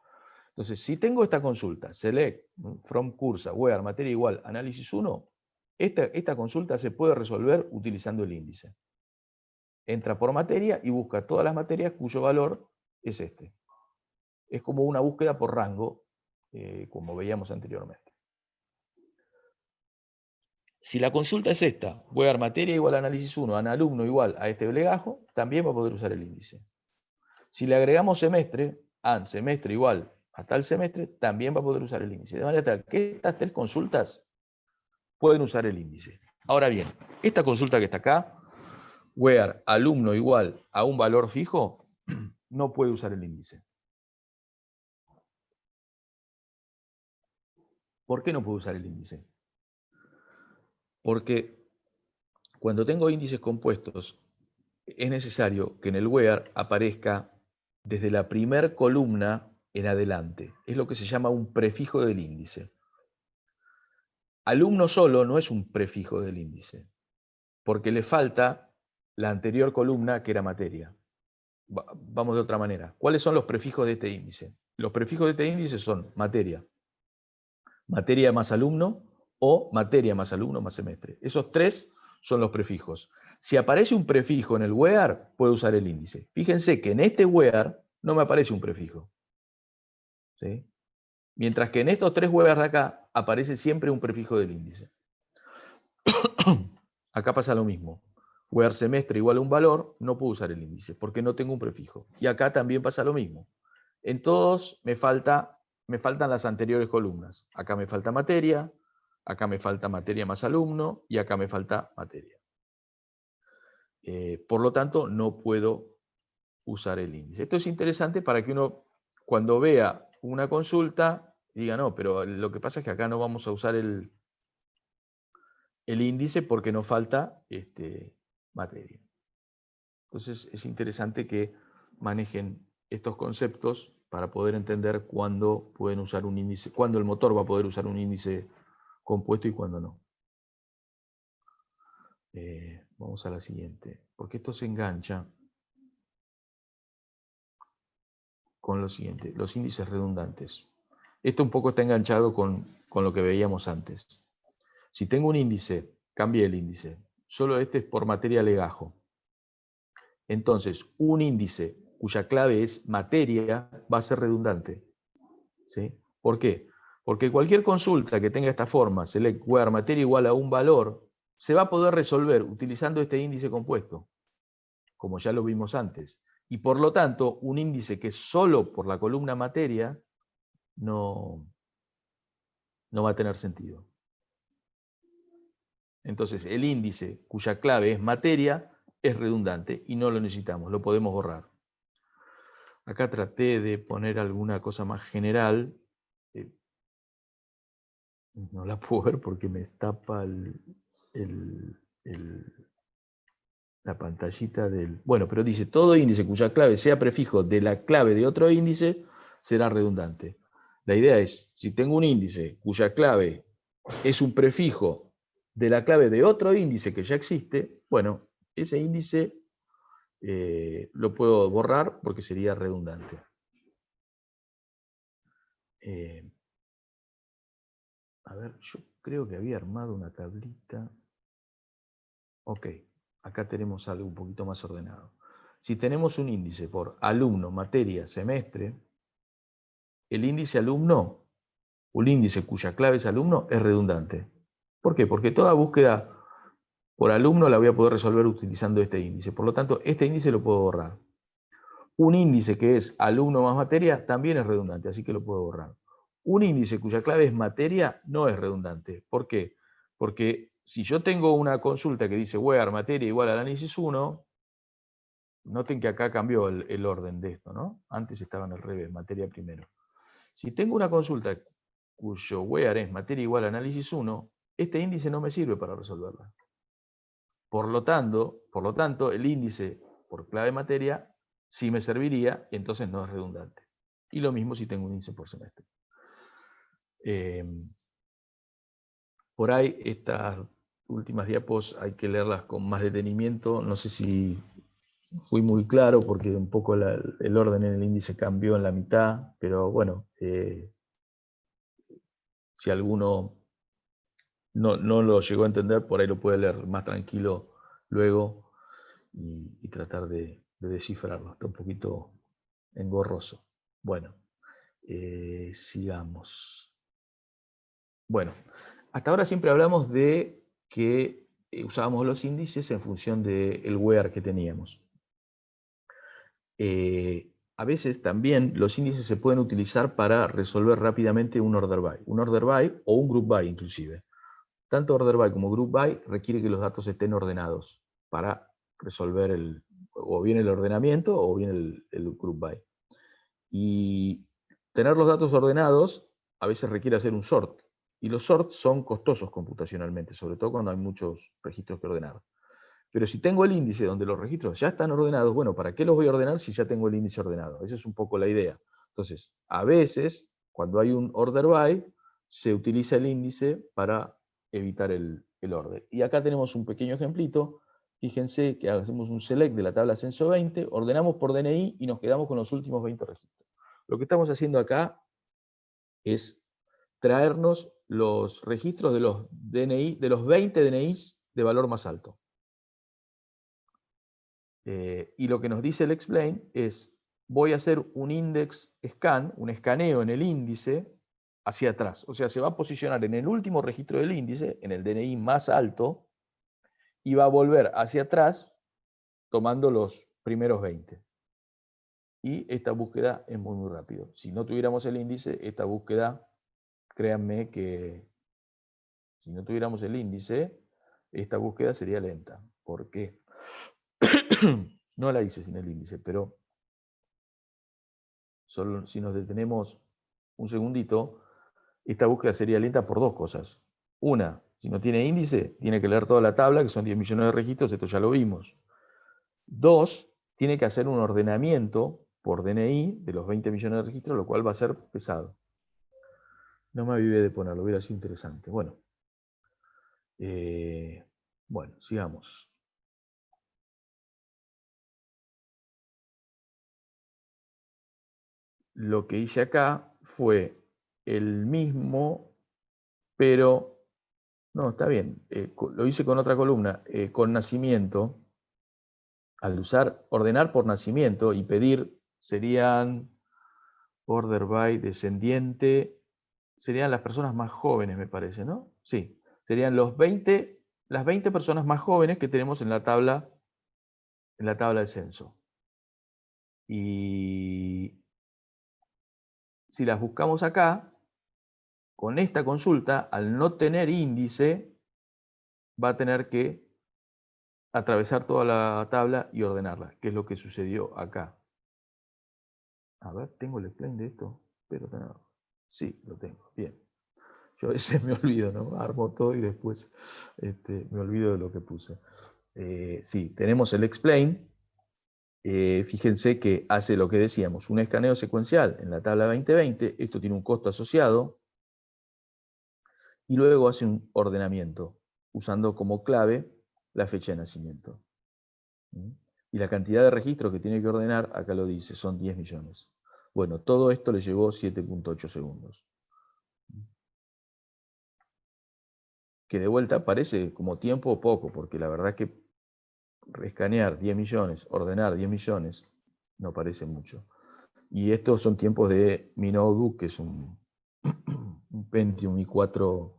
Entonces, si tengo esta consulta, select from cursa, where, materia igual, análisis 1, esta consulta se puede resolver utilizando el índice. Entra por materia y busca todas las materias cuyo valor es este. Es como una búsqueda por rango, como veíamos anteriormente. Si la consulta es esta, where, materia igual, análisis 1, alumno igual a este legajo, también va a poder usar el índice. Si le agregamos semestre, semestre igual a tal semestre, también va a poder usar el índice. De manera tal que estas tres consultas pueden usar el índice. Ahora bien, esta consulta que está acá, where alumno igual a un valor fijo, no puede usar el índice. ¿Por qué no puede usar el índice? Porque cuando tengo índices compuestos, es necesario que en el where aparezca desde la primer columna en adelante. Es lo que se llama un prefijo del índice. Alumno solo no es un prefijo del índice, porque le falta la anterior columna que era materia. Vamos de otra manera. ¿Cuáles son los prefijos de este índice? Los prefijos de este índice son materia, materia más alumno o materia más alumno más semestre. Esos tres son los prefijos. Si aparece un prefijo en el where, puedo usar el índice. Fíjense que en este where no me aparece un prefijo, ¿sí? Mientras que en estos tres where de acá aparece siempre un prefijo del índice. Acá pasa lo mismo. Where semestre igual a un valor, no puedo usar el índice porque no tengo un prefijo. Y acá también pasa lo mismo. En todos me faltan las anteriores columnas. Acá me falta materia, acá me falta materia más alumno y acá me falta materia. Por lo tanto, no puedo usar el índice. Esto es interesante para que uno, cuando vea una consulta, diga, no, pero lo que pasa es que acá no vamos a usar el índice porque nos falta materia. Entonces es interesante que manejen estos conceptos para poder entender cuándo pueden usar un índice, cuándo el motor va a poder usar un índice compuesto y cuándo no. Vamos a la siguiente, porque esto se engancha con lo siguiente, los índices redundantes. Esto un poco está enganchado con lo que veíamos antes. Si tengo un índice, cambie el índice. Solo este es por materia legajo. Entonces, un índice cuya clave es materia va a ser redundante. ¿Sí? ¿Por qué? Porque cualquier consulta que tenga esta forma, select where materia igual a un valor, se va a poder resolver utilizando este índice compuesto, como ya lo vimos antes. Y por lo tanto, un índice que solo por la columna materia no va a tener sentido. Entonces, el índice cuya clave es materia es redundante y no lo necesitamos, lo podemos borrar. Acá traté de poner alguna cosa más general. No la puedo ver porque me tapa la pantallita del... Bueno, pero dice, todo índice cuya clave sea prefijo de la clave de otro índice será redundante. La idea es, si tengo un índice cuya clave es un prefijo de la clave de otro índice que ya existe, bueno, ese índice lo puedo borrar porque sería redundante. A ver, yo creo que había armado una tablita. Ok, acá tenemos algo un poquito más ordenado. Si tenemos un índice por alumno, materia, semestre, el índice alumno, un índice cuya clave es alumno, es redundante. ¿Por qué? Porque toda búsqueda por alumno la voy a poder resolver utilizando este índice. Por lo tanto, este índice lo puedo borrar. Un índice que es alumno más materia también es redundante, así que lo puedo borrar. Un índice cuya clave es materia no es redundante. ¿Por qué? Porque si yo tengo una consulta que dice where materia igual al análisis 1, noten que acá cambió el orden de esto, ¿no? Antes estaban al revés, materia primero. Si tengo una consulta cuyo where es materia igual a análisis 1, este índice no me sirve para resolverla. Por lo tanto, el índice por clave materia sí me serviría y entonces no es redundante. Y lo mismo si tengo un índice por semestre. Por ahí estas últimas diapos hay que leerlas con más detenimiento. No sé si fui muy claro porque un poco el orden en el índice cambió en la mitad, pero bueno, si alguno no lo llegó a entender, por ahí lo puede leer más tranquilo luego y tratar de descifrarlo. Está un poquito engorroso. Bueno, sigamos. Bueno, hasta ahora siempre hablamos de que usábamos los índices en función del where que teníamos. A veces también los índices se pueden utilizar para resolver rápidamente un order by o un group by inclusive. Tanto order by como group by requiere que los datos estén ordenados para resolver o bien el ordenamiento o bien el group by. Y tener los datos ordenados a veces requiere hacer un sort. Y los sorts son costosos computacionalmente, sobre todo cuando hay muchos registros que ordenar. Pero si tengo el índice donde los registros ya están ordenados, bueno, ¿para qué los voy a ordenar si ya tengo el índice ordenado? Esa es un poco la idea. Entonces, a veces, cuando hay un order by, se utiliza el índice para evitar el orden. Y acá tenemos un pequeño ejemplito. Fíjense que hacemos un select de la tabla censo 20, ordenamos por DNI y nos quedamos con los últimos 20 registros. Lo que estamos haciendo acá es traernos los registros de los DNI, de los 20 DNIs de valor más alto. Y lo que nos dice el explain es, voy a hacer un index scan, un escaneo en el índice hacia atrás. O sea, se va a posicionar en el último registro del índice, en el DNI más alto, y va a volver hacia atrás tomando los primeros 20. Y esta búsqueda es muy, muy rápido. Si no tuviéramos el índice, esta búsqueda, créanme que si no tuviéramos el índice, esta búsqueda sería lenta. ¿Por qué? No la hice sin el índice, pero solo si nos detenemos un segundito, esta búsqueda sería lenta por dos cosas. Una, si no tiene índice, tiene que leer toda la tabla, que son 10 millones de registros, esto ya lo vimos. Dos, tiene que hacer un ordenamiento por DNI de los 20 millones de registros, lo cual va a ser pesado. No me avivé de ponerlo, hubiera sido interesante. Bueno, sigamos. Lo que hice acá fue el mismo, pero no, está bien. Lo hice con otra columna, con nacimiento. Al usar ordenar por nacimiento y pedir serían order by descendiente, serían las personas más jóvenes, me parece, ¿no? Sí, serían las 20 personas más jóvenes que tenemos en la tabla de censo. Y si las buscamos acá, con esta consulta, al no tener índice, va a tener que atravesar toda la tabla y ordenarla, que es lo que sucedió acá. A ver, ¿tengo el explain de esto? Pero no. Sí, lo tengo. Bien. Yo a veces me olvido, ¿no? Armo todo y después me olvido de lo que puse. Sí, tenemos el explain. Fíjense que hace lo que decíamos, un escaneo secuencial en la tabla 2020. Esto tiene un costo asociado. Y luego hace un ordenamiento, usando como clave la fecha de nacimiento. Y la cantidad de registros que tiene que ordenar, acá lo dice, son 10 millones. Bueno, todo esto le llevó 7.8 segundos. que de vuelta parece como tiempo poco, porque la verdad que escanear 10 millones, ordenar 10 millones, no parece mucho. Y estos son tiempos de mi notebook, que es un Pentium i4,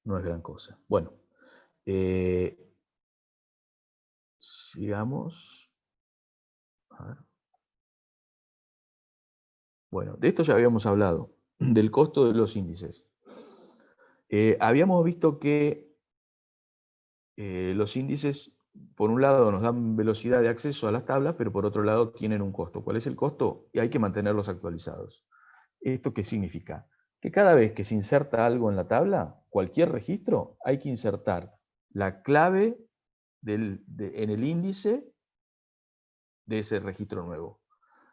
no es gran cosa. Bueno, sigamos. A ver. Bueno, de esto ya habíamos hablado, del costo de los índices. Habíamos visto que los índices, por un lado, nos dan velocidad de acceso a las tablas, pero por otro lado tienen un costo. ¿Cuál es el costo? Y hay que mantenerlos actualizados. ¿Esto qué significa? Que cada vez que se inserta algo en la tabla, cualquier registro, hay que insertar la clave en el índice de ese registro nuevo.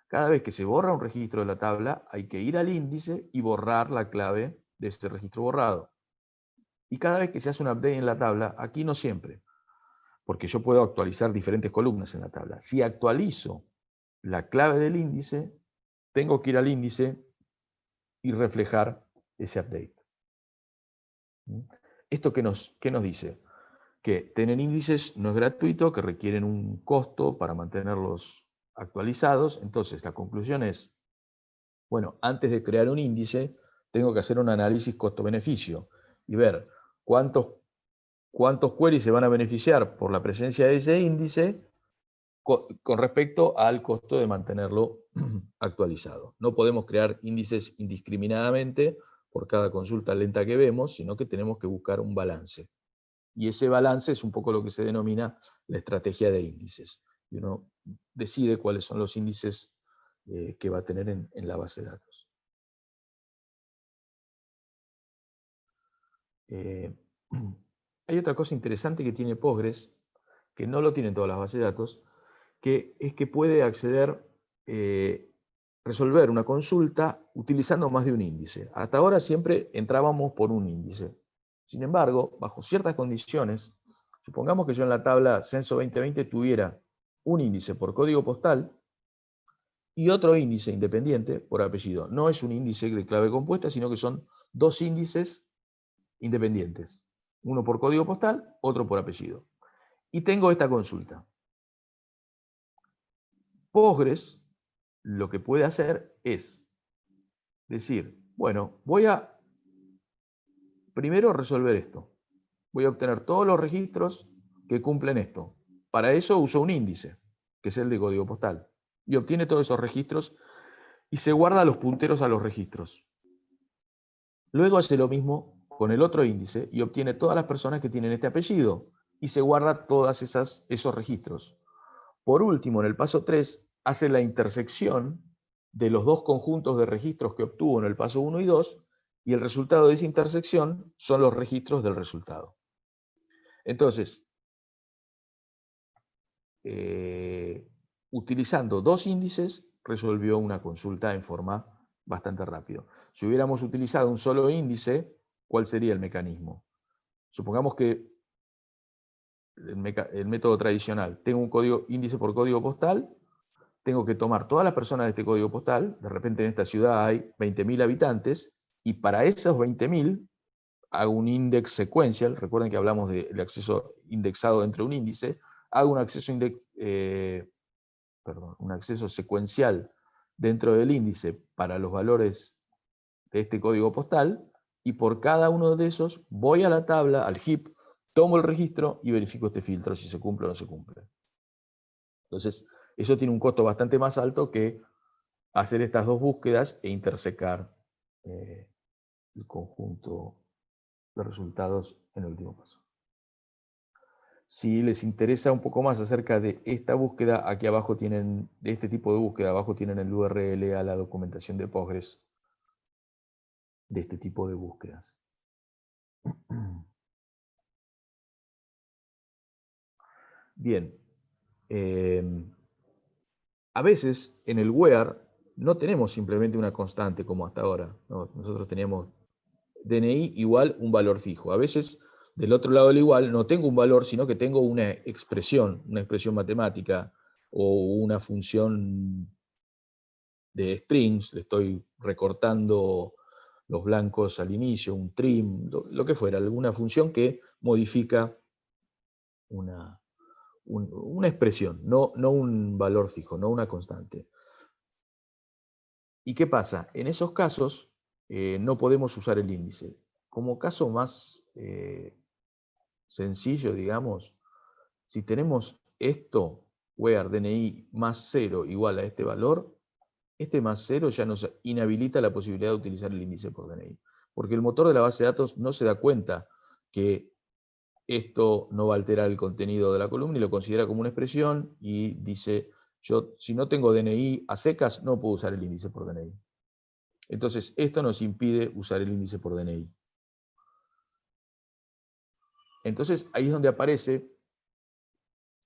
Cada vez que se borra un registro de la tabla, hay que ir al índice y borrar la clave de ese registro borrado. Y cada vez que se hace un update en la tabla, aquí no siempre, porque yo puedo actualizar diferentes columnas en la tabla. Si actualizo la clave del índice, tengo que ir al índice y reflejar ese update. ¿Esto qué nos dice? Que tener índices no es gratuito, que requieren un costo para mantenerlos actualizados. Entonces, la conclusión es, bueno, antes de crear un índice, tengo que hacer un análisis costo-beneficio y ver cuántos queries se van a beneficiar por la presencia de ese índice con respecto al costo de mantenerlo actualizado. No podemos crear índices indiscriminadamente por cada consulta lenta que vemos, sino que tenemos que buscar un balance. Y ese balance es un poco lo que se denomina la estrategia de índices. Y uno decide cuáles son los índices que va a tener en la base de datos. Hay otra cosa interesante que tiene Postgres, que no lo tienen todas las bases de datos, que es que puede acceder, resolver una consulta utilizando más de un índice. Hasta ahora siempre entrábamos por un índice. Sin embargo, bajo ciertas condiciones, supongamos que yo en la tabla Censo 2020 tuviera un índice por código postal y otro índice independiente por apellido. No es un índice de clave compuesta, sino que son dos índices independientes. Uno por código postal, otro por apellido. Y tengo esta consulta. Postgres lo que puede hacer es decir, bueno, voy a primero resolver esto. Voy a obtener todos los registros que cumplen esto. Para eso uso un índice, que es el de código postal. Y obtiene todos esos registros y se guarda los punteros a los registros. Luego hace lo mismo con el otro índice y obtiene todas las personas que tienen este apellido y se guarda todos esos registros. Por último, en el paso 3, hace la intersección de los dos conjuntos de registros que obtuvo en el paso 1 y 2, y el resultado de esa intersección son los registros del resultado. Entonces, utilizando dos índices, resolvió una consulta en forma bastante rápida. Si hubiéramos utilizado un solo índice, ¿cuál sería el mecanismo? Supongamos que el método tradicional, tengo un índice por código postal, tengo que tomar todas las personas de este código postal, de repente en esta ciudad hay 20.000 habitantes, y para esos 20.000 hago un index sequential, recuerden que hablamos del acceso indexado dentro de un índice, hago un acceso secuencial dentro del índice para los valores de este código postal, y por cada uno de esos voy a la tabla, al heap, tomo el registro y verifico este filtro si se cumple o no se cumple. Entonces, eso tiene un costo bastante más alto que hacer estas dos búsquedas e intersecar el conjunto de resultados en el último paso. Si les interesa un poco más acerca de esta búsqueda, aquí abajo tienen, de este tipo de búsqueda, abajo tienen el URL a la documentación de Postgres de este tipo de búsquedas. Bien. A veces en el where no tenemos simplemente una constante como hasta ahora. ¿No? Nosotros teníamos DNI igual un valor fijo. A veces del otro lado del igual no tengo un valor, sino que tengo una expresión matemática o una función de strings. Le estoy recortando los blancos al inicio, un trim, lo que fuera, alguna función que modifica una expresión, no un valor fijo, no una constante. ¿Y qué pasa? En esos casos no podemos usar el índice. Como caso más sencillo, digamos, si tenemos esto, where DNI más 0 igual a este valor, este más 0 ya nos inhabilita la posibilidad de utilizar el índice por DNI. Porque el motor de la base de datos no se da cuenta que esto no va a alterar el contenido de la columna y lo considera como una expresión y dice, yo si no tengo DNI a secas, no puedo usar el índice por DNI. Entonces, esto nos impide usar el índice por DNI. Entonces, ahí es donde aparece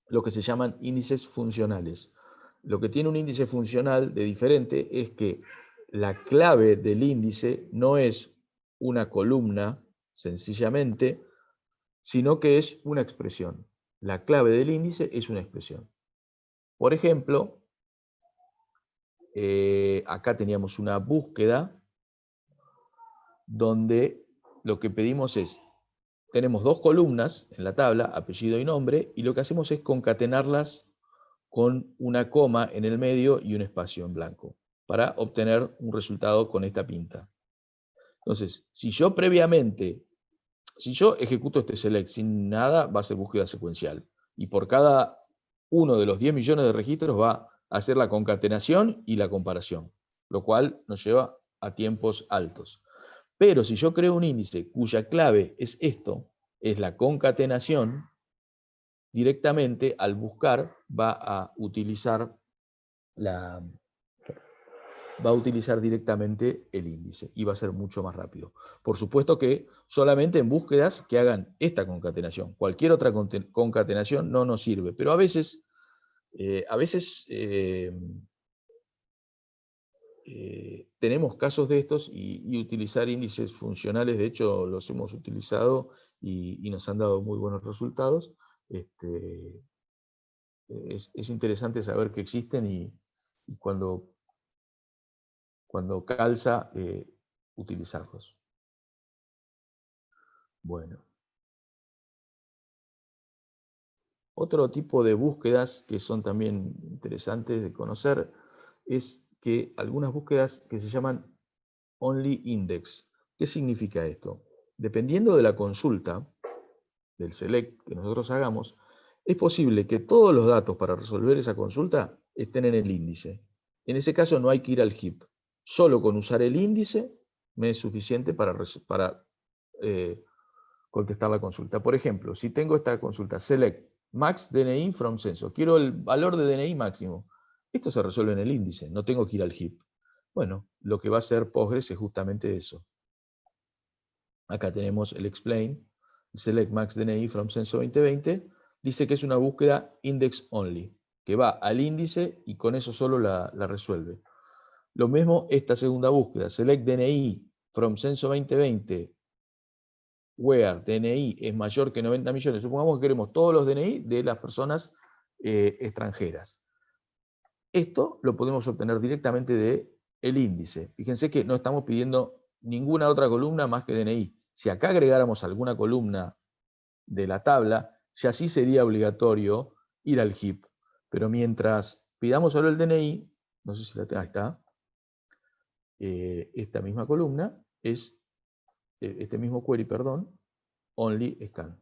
lo que se llaman índices funcionales. Lo que tiene un índice funcional de diferente es que la clave del índice no es una columna, sencillamente, sino que es una expresión. La clave del índice es una expresión. Por ejemplo, acá teníamos una búsqueda donde lo que pedimos es, tenemos dos columnas en la tabla, apellido y nombre, y lo que hacemos es concatenarlas con una coma en el medio y un espacio en blanco, para obtener un resultado con esta pinta. Entonces, si yo ejecuto este select sin nada, va a ser búsqueda secuencial. Y por cada uno de los 10 millones de registros va a hacer la concatenación y la comparación, lo cual nos lleva a tiempos altos. Pero si yo creo un índice cuya clave es esto, es la concatenación, directamente al buscar va a utilizar directamente el índice y va a ser mucho más rápido. Por supuesto que solamente en búsquedas que hagan esta concatenación. Cualquier otra concatenación no nos sirve, pero a veces tenemos casos de estos y utilizar índices funcionales, de hecho los hemos utilizado y nos han dado muy buenos resultados. Es interesante saber que existen y cuando calza, utilizarlos. Bueno. Otro tipo de búsquedas que son también interesantes de conocer es que algunas búsquedas que se llaman only index. ¿Qué significa esto? Dependiendo de la consulta, del select que nosotros hagamos, es posible que todos los datos para resolver esa consulta estén en el índice. En ese caso no hay que ir al heap. Solo con usar el índice me es suficiente para contestar la consulta. Por ejemplo, si tengo esta consulta, select max DNI from censo, quiero el valor de DNI máximo. Esto se resuelve en el índice, no tengo que ir al heap. Bueno, lo que va a hacer Postgres es justamente eso. Acá tenemos el explain, select max DNI from censo 2020, dice que es una búsqueda index only, que va al índice y con eso solo la resuelve. Lo mismo esta segunda búsqueda, select DNI from censo 2020, where DNI es mayor que 90 millones. Supongamos que queremos todos los DNI de las personas extranjeras. Esto lo podemos obtener directamente del índice. Fíjense que no estamos pidiendo ninguna otra columna más que DNI. Si acá agregáramos alguna columna de la tabla, ya sí sería obligatorio ir al heap. Pero mientras pidamos solo el DNI, no sé si la tengo, ahí está, esta misma columna es, este mismo query, perdón, only scan.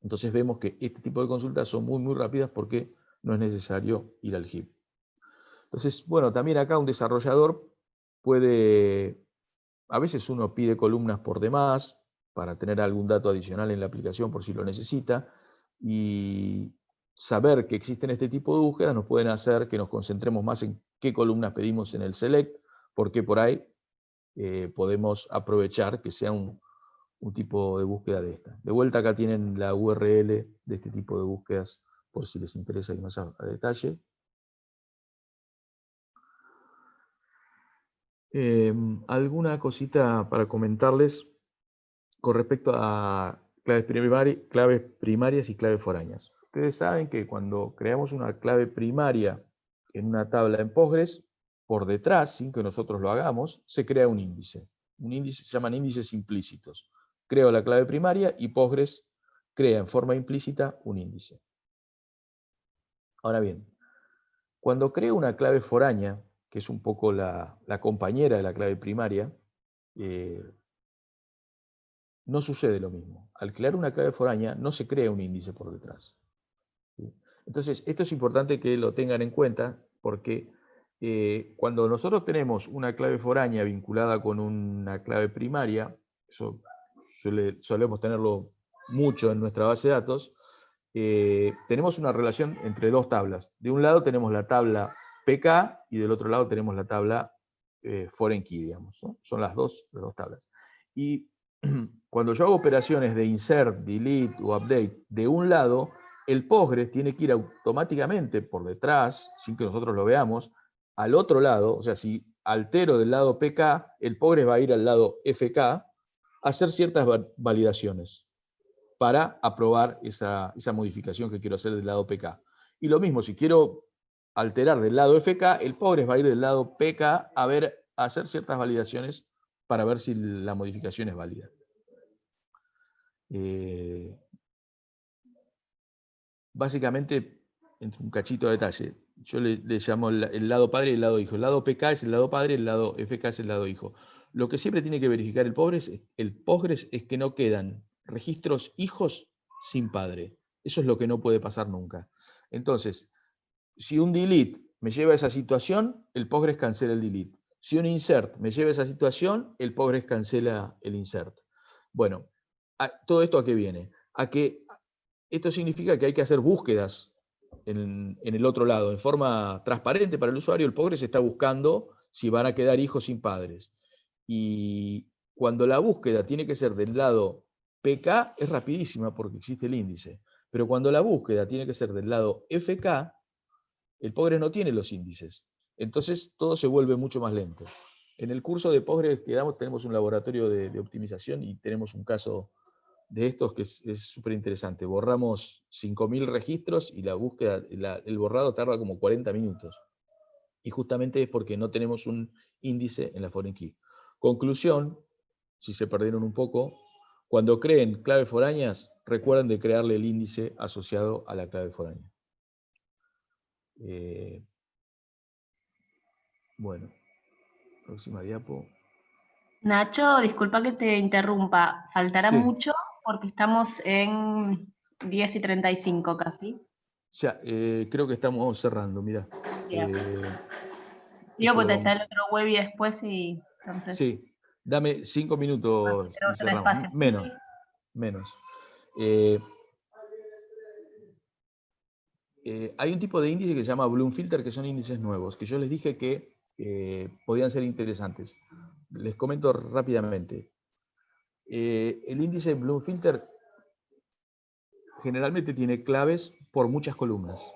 Entonces vemos que este tipo de consultas son muy rápidas porque no es necesario ir al heap. Entonces, bueno, también acá un desarrollador puede, a veces uno pide columnas por demás para tener algún dato adicional en la aplicación por si lo necesita, y saber que existen este tipo de búsquedas nos pueden hacer que nos concentremos más en qué columnas pedimos en el select, porque por ahí podemos aprovechar que sea un tipo de búsqueda de esta. De vuelta acá tienen la URL de este tipo de búsquedas por si les interesa ir más a detalle. Alguna cosita para comentarles con respecto a claves primarias y claves foráneas. Ustedes saben que cuando creamos una clave primaria en una tabla en Postgres, por detrás, sin que nosotros lo hagamos, se crea un índice. un índice, se llaman índices implícitos. Creo la clave primaria y Postgres crea en forma implícita un índice. Ahora bien, cuando creo una clave foránea, que es un poco la compañera de la clave primaria, no sucede lo mismo. Al crear una clave foránea no se crea un índice por detrás. ¿Sí? Entonces, esto es importante que lo tengan en cuenta porque cuando nosotros tenemos una clave foránea vinculada con una clave primaria, eso solemos tenerlo mucho en nuestra base de datos, tenemos una relación entre dos tablas. De un lado tenemos la tabla PK y del otro lado tenemos la tabla foreign key, digamos, ¿no? Son las dos tablas. Y cuando yo hago operaciones de insert, delete o update de un lado, el Postgres tiene que ir automáticamente por detrás, sin que nosotros lo veamos, al otro lado. O sea, si altero del lado PK, el Postgres va a ir al lado FK a hacer ciertas validaciones para aprobar esa modificación que quiero hacer del lado PK. Y lo mismo, si quiero alterar del lado FK, el Postgres va a ir del lado PK a hacer ciertas validaciones para ver si la modificación es válida. Básicamente, entre un cachito de detalle, yo le llamo el lado padre y el lado hijo. El lado PK es el lado padre, el lado FK es el lado hijo. Lo que siempre tiene que verificar el Postgres es que no quedan registros hijos sin padre. Eso es lo que no puede pasar nunca. Entonces, si un delete me lleva a esa situación, el Postgres cancela el delete. Si un insert me lleva a esa situación, el Postgres cancela el insert. Bueno, ¿todo esto a qué viene? A que esto significa que hay que hacer búsquedas en el otro lado, en forma transparente para el usuario. El Postgres está buscando si van a quedar hijos sin padres. Y cuando la búsqueda tiene que ser del lado PK, es rapidísima porque existe el índice. Pero cuando la búsqueda tiene que ser del lado FK, el Postgres no tiene los índices. Entonces todo se vuelve mucho más lento. En el curso de Postgres que damos tenemos un laboratorio de optimización y tenemos un caso de estos que es súper interesante. Borramos 5.000 registros y la búsqueda, el borrado tarda como 40 minutos. Y justamente es porque no tenemos un índice en la foreign key. Conclusión, si se perdieron un poco, cuando creen claves foráneas, recuerden de crearle el índice asociado a la clave foránea. Bueno, próxima diapo. Nacho, disculpa que te interrumpa. Faltará Sí. mucho porque estamos en 10:35 casi. Ya, creo que estamos cerrando, mira. Digo, porque está el otro web y después y entonces. Sí, dame 5 minutos y Tenemos el cerramos. espacio. Menos, Sí. menos. Hay un tipo de índice que se llama Bloom Filter, que son índices nuevos, que yo les dije que podían ser interesantes. Les comento rápidamente. El índice Bloom Filter generalmente tiene claves por muchas columnas,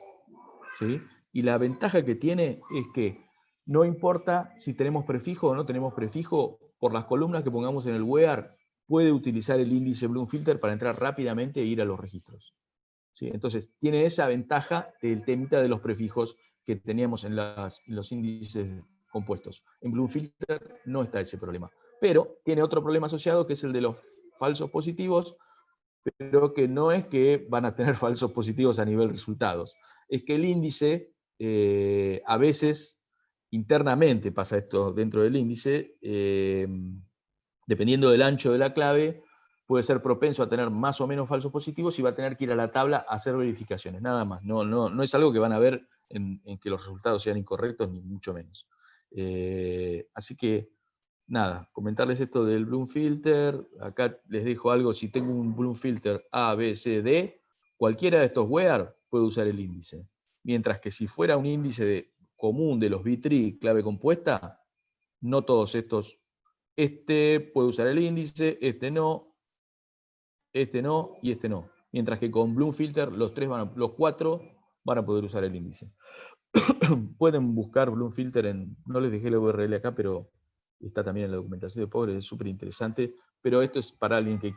¿sí? Y la ventaja que tiene es que no importa si tenemos prefijo o no tenemos prefijo, por las columnas que pongamos en el where, puede utilizar el índice Bloom Filter para entrar rápidamente e ir a los registros. ¿Sí? Entonces, tiene esa ventaja del temita de los prefijos que teníamos en los índices compuestos. En Bloom Filter no está ese problema. Pero tiene otro problema asociado que es el de los falsos positivos, pero que no es que van a tener falsos positivos a nivel resultados. Es que el índice, a veces, internamente pasa esto dentro del índice, dependiendo del ancho de la clave, puede ser propenso a tener más o menos falsos positivos y va a tener que ir a la tabla a hacer verificaciones, nada más. No es algo que van a ver en que los resultados sean incorrectos, ni mucho menos. Así que, nada, comentarles esto del Bloom Filter. Acá les dejo algo, si tengo un Bloom Filter A, B, C, D, cualquiera de estos where puede usar el índice. Mientras que si fuera un índice común de los B-tree, clave compuesta, no todos estos. Este puede usar el índice, este no y este no. Mientras que con Bloom Filter los 4 van a poder usar el índice. Pueden buscar Bloom Filter no les dejé la URL acá, pero está también en la documentación de Postgres, es súper interesante. Pero esto es para alguien que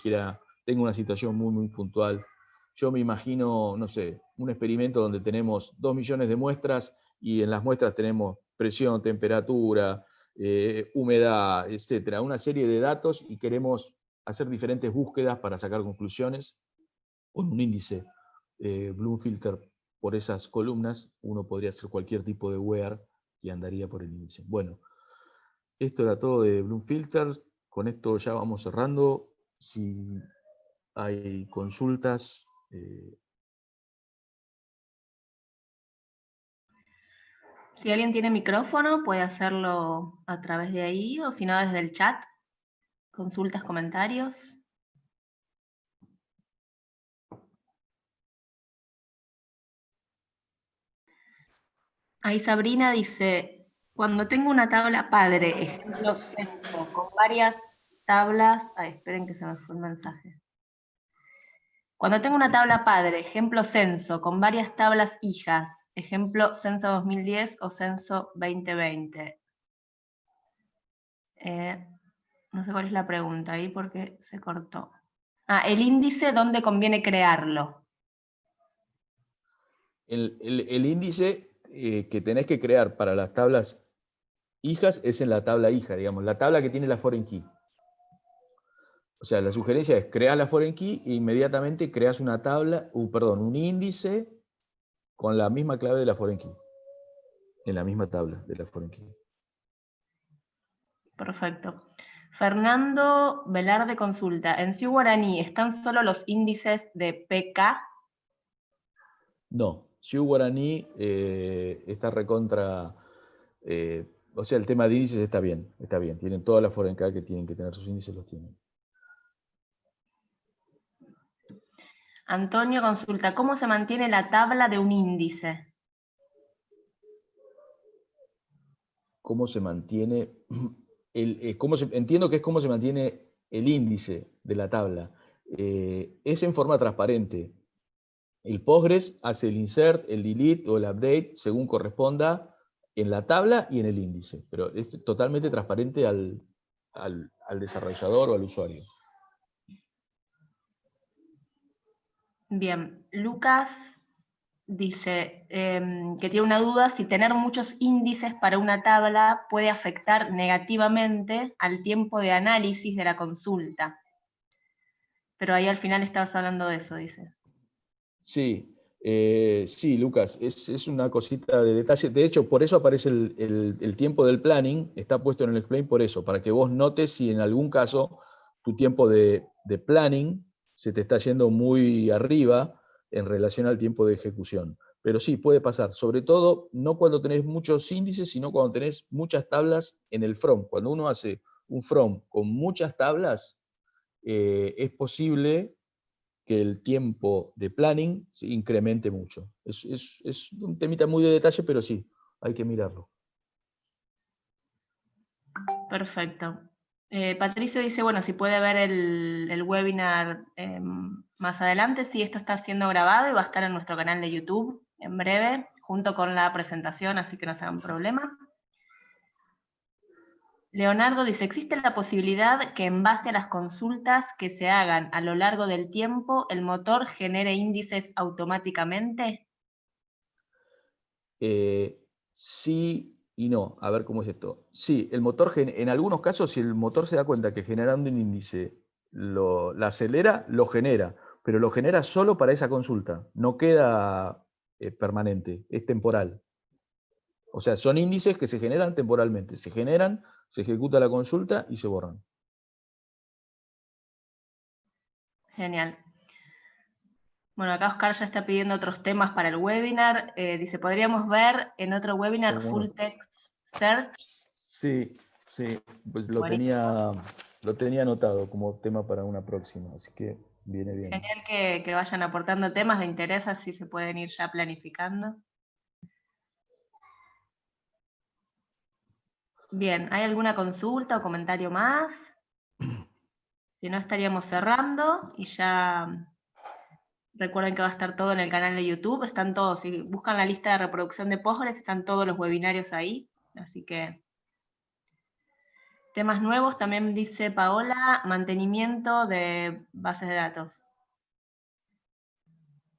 tenga una situación muy, muy puntual. Yo me imagino, no sé, un experimento donde tenemos 2 millones de muestras y en las muestras tenemos presión, temperatura, humedad, etcétera, una serie de datos y queremos hacer diferentes búsquedas para sacar conclusiones con un índice Bloom Filter por esas columnas, uno podría hacer cualquier tipo de WEAR y andaría por el índice. Bueno, esto era todo de Bloom Filter. Con esto ya vamos cerrando. Si hay consultas. Si alguien tiene micrófono, puede hacerlo a través de ahí, o si no, desde el chat. Consultas, comentarios. Ahí Sabrina dice, cuando tengo una tabla padre, ejemplo censo, con varias tablas... Ay, esperen que se me fue el mensaje. Cuando tengo una tabla padre, ejemplo censo, con varias tablas hijas, ejemplo censo 2010 o censo 2020. No sé cuál es la pregunta ahí porque se cortó. Ah, el índice, ¿dónde conviene crearlo? El índice que tenés que crear para las tablas hijas es en la tabla hija, digamos, la tabla que tiene la foreign key. O sea, la sugerencia es crear la foreign key e inmediatamente creas una tabla, un índice con la misma clave de la foreign key, en la misma tabla de la foreign key. Perfecto. Fernando Velarde consulta, ¿en Sioux Guaraní están solo los índices de PK? No, Sioux Guaraní está recontra, o sea, el tema de índices está bien, tienen todas las foreign key que tienen que tener sus índices, los tienen. Antonio consulta, ¿cómo se mantiene la tabla de un índice? ¿Cómo se mantiene? Entiendo que es cómo se mantiene el índice de la tabla. Es en forma transparente. El Postgres hace el insert, el delete o el update según corresponda en la tabla y en el índice, pero es totalmente transparente al desarrollador o al usuario. Bien, Lucas dice que tiene una duda si tener muchos índices para una tabla puede afectar negativamente al tiempo de análisis de la consulta. Pero ahí al final estabas hablando de eso, dice. Sí, sí, Lucas, es una cosita de detalle. De hecho, por eso aparece el tiempo del planning, está puesto en el explain por eso, para que vos notes si en algún caso tu tiempo de planning se te está yendo muy arriba en relación al tiempo de ejecución. Pero sí, puede pasar, sobre todo no cuando tenés muchos índices, sino cuando tenés muchas tablas en el from. Cuando uno hace un from con muchas tablas, es posible que el tiempo de planning se incremente mucho. Es un temita muy de detalle, pero sí, hay que mirarlo. Perfecto. Patricio dice, bueno, si puede ver el webinar más adelante. Sí, esto está siendo grabado y va a estar en nuestro canal de YouTube en breve, junto con la presentación, así que no se hagan problema. Leonardo dice, ¿existe la posibilidad que en base a las consultas que se hagan a lo largo del tiempo, el motor genere índices automáticamente? Sí y no. A ver cómo es esto. Sí, el motor, en algunos casos, si el motor se da cuenta que generando un índice la acelera, lo genera, pero lo genera solo para esa consulta. No queda permanente, es temporal. O sea, son índices que se generan temporalmente. Se generan, se ejecuta la consulta y se borran. Genial. Bueno, acá Oscar ya está pidiendo otros temas para el webinar. Dice, ¿podríamos ver en otro webinar Bueno, Full Text Search? sí, sí, pues Buenísimo. lo tenía anotado como tema para una próxima, así que viene bien. Genial que vayan aportando temas de interés, así se pueden ir ya planificando. Bien, ¿hay alguna consulta o comentario más? Si no, estaríamos cerrando y ya recuerden que va a estar todo en el canal de YouTube. Están todos, si buscan la lista de reproducción de Postgres, están todos los webinarios ahí. Así que temas nuevos, también dice Paola, mantenimiento de bases de datos.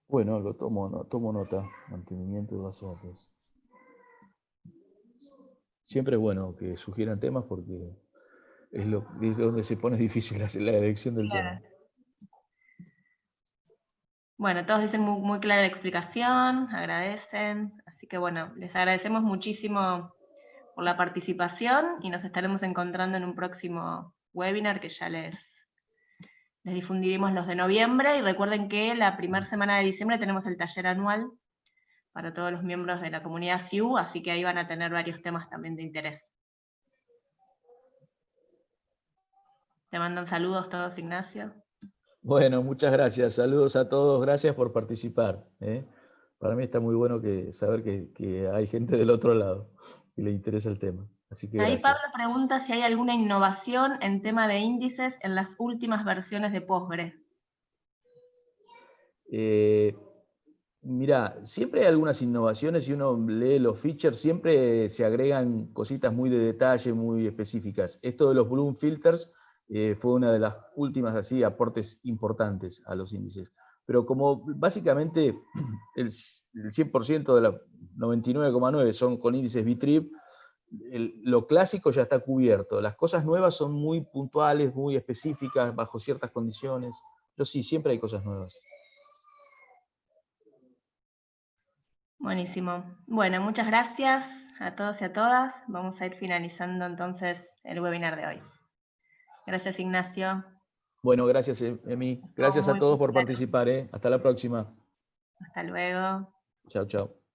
Bueno, tomo nota, mantenimiento de base de datos. siempre es bueno que sugieran temas porque es donde se pone difícil la elección del tema. Bueno, todos dicen muy clara la explicación, agradecen, así que bueno, les agradecemos muchísimo por la participación y nos estaremos encontrando en un próximo webinar que ya les difundiremos los de noviembre, y recuerden que la primera semana de diciembre tenemos el taller anual para todos los miembros de la comunidad SIU, así que ahí van a tener varios temas también de interés. Te mandan saludos todos, Ignacio. Bueno, muchas gracias. Saludos a todos. Gracias por participar. Para mí está muy bueno saber que hay gente del otro lado y le interesa el tema. Así que Ahí gracias. Pablo pregunta si hay alguna innovación en tema de índices en las últimas versiones de Postgre. Mirá, siempre hay algunas innovaciones y uno lee los features, siempre se agregan cositas muy de detalle, muy específicas. Esto de los Bloom filters fue una de las últimas así aportes importantes a los índices. Pero como básicamente el 100% de la 99,9 son con índices B-Trib, lo clásico ya está cubierto. Las cosas nuevas son muy puntuales, muy específicas, bajo ciertas condiciones. Pero sí, siempre hay cosas nuevas. Buenísimo. Bueno, muchas gracias a todos y a todas. Vamos a ir finalizando entonces el webinar de hoy. Gracias, Ignacio. Bueno, gracias, Emi. Gracias a Muy todos por claro. participar. Hasta la próxima. Hasta luego. Chao, chao.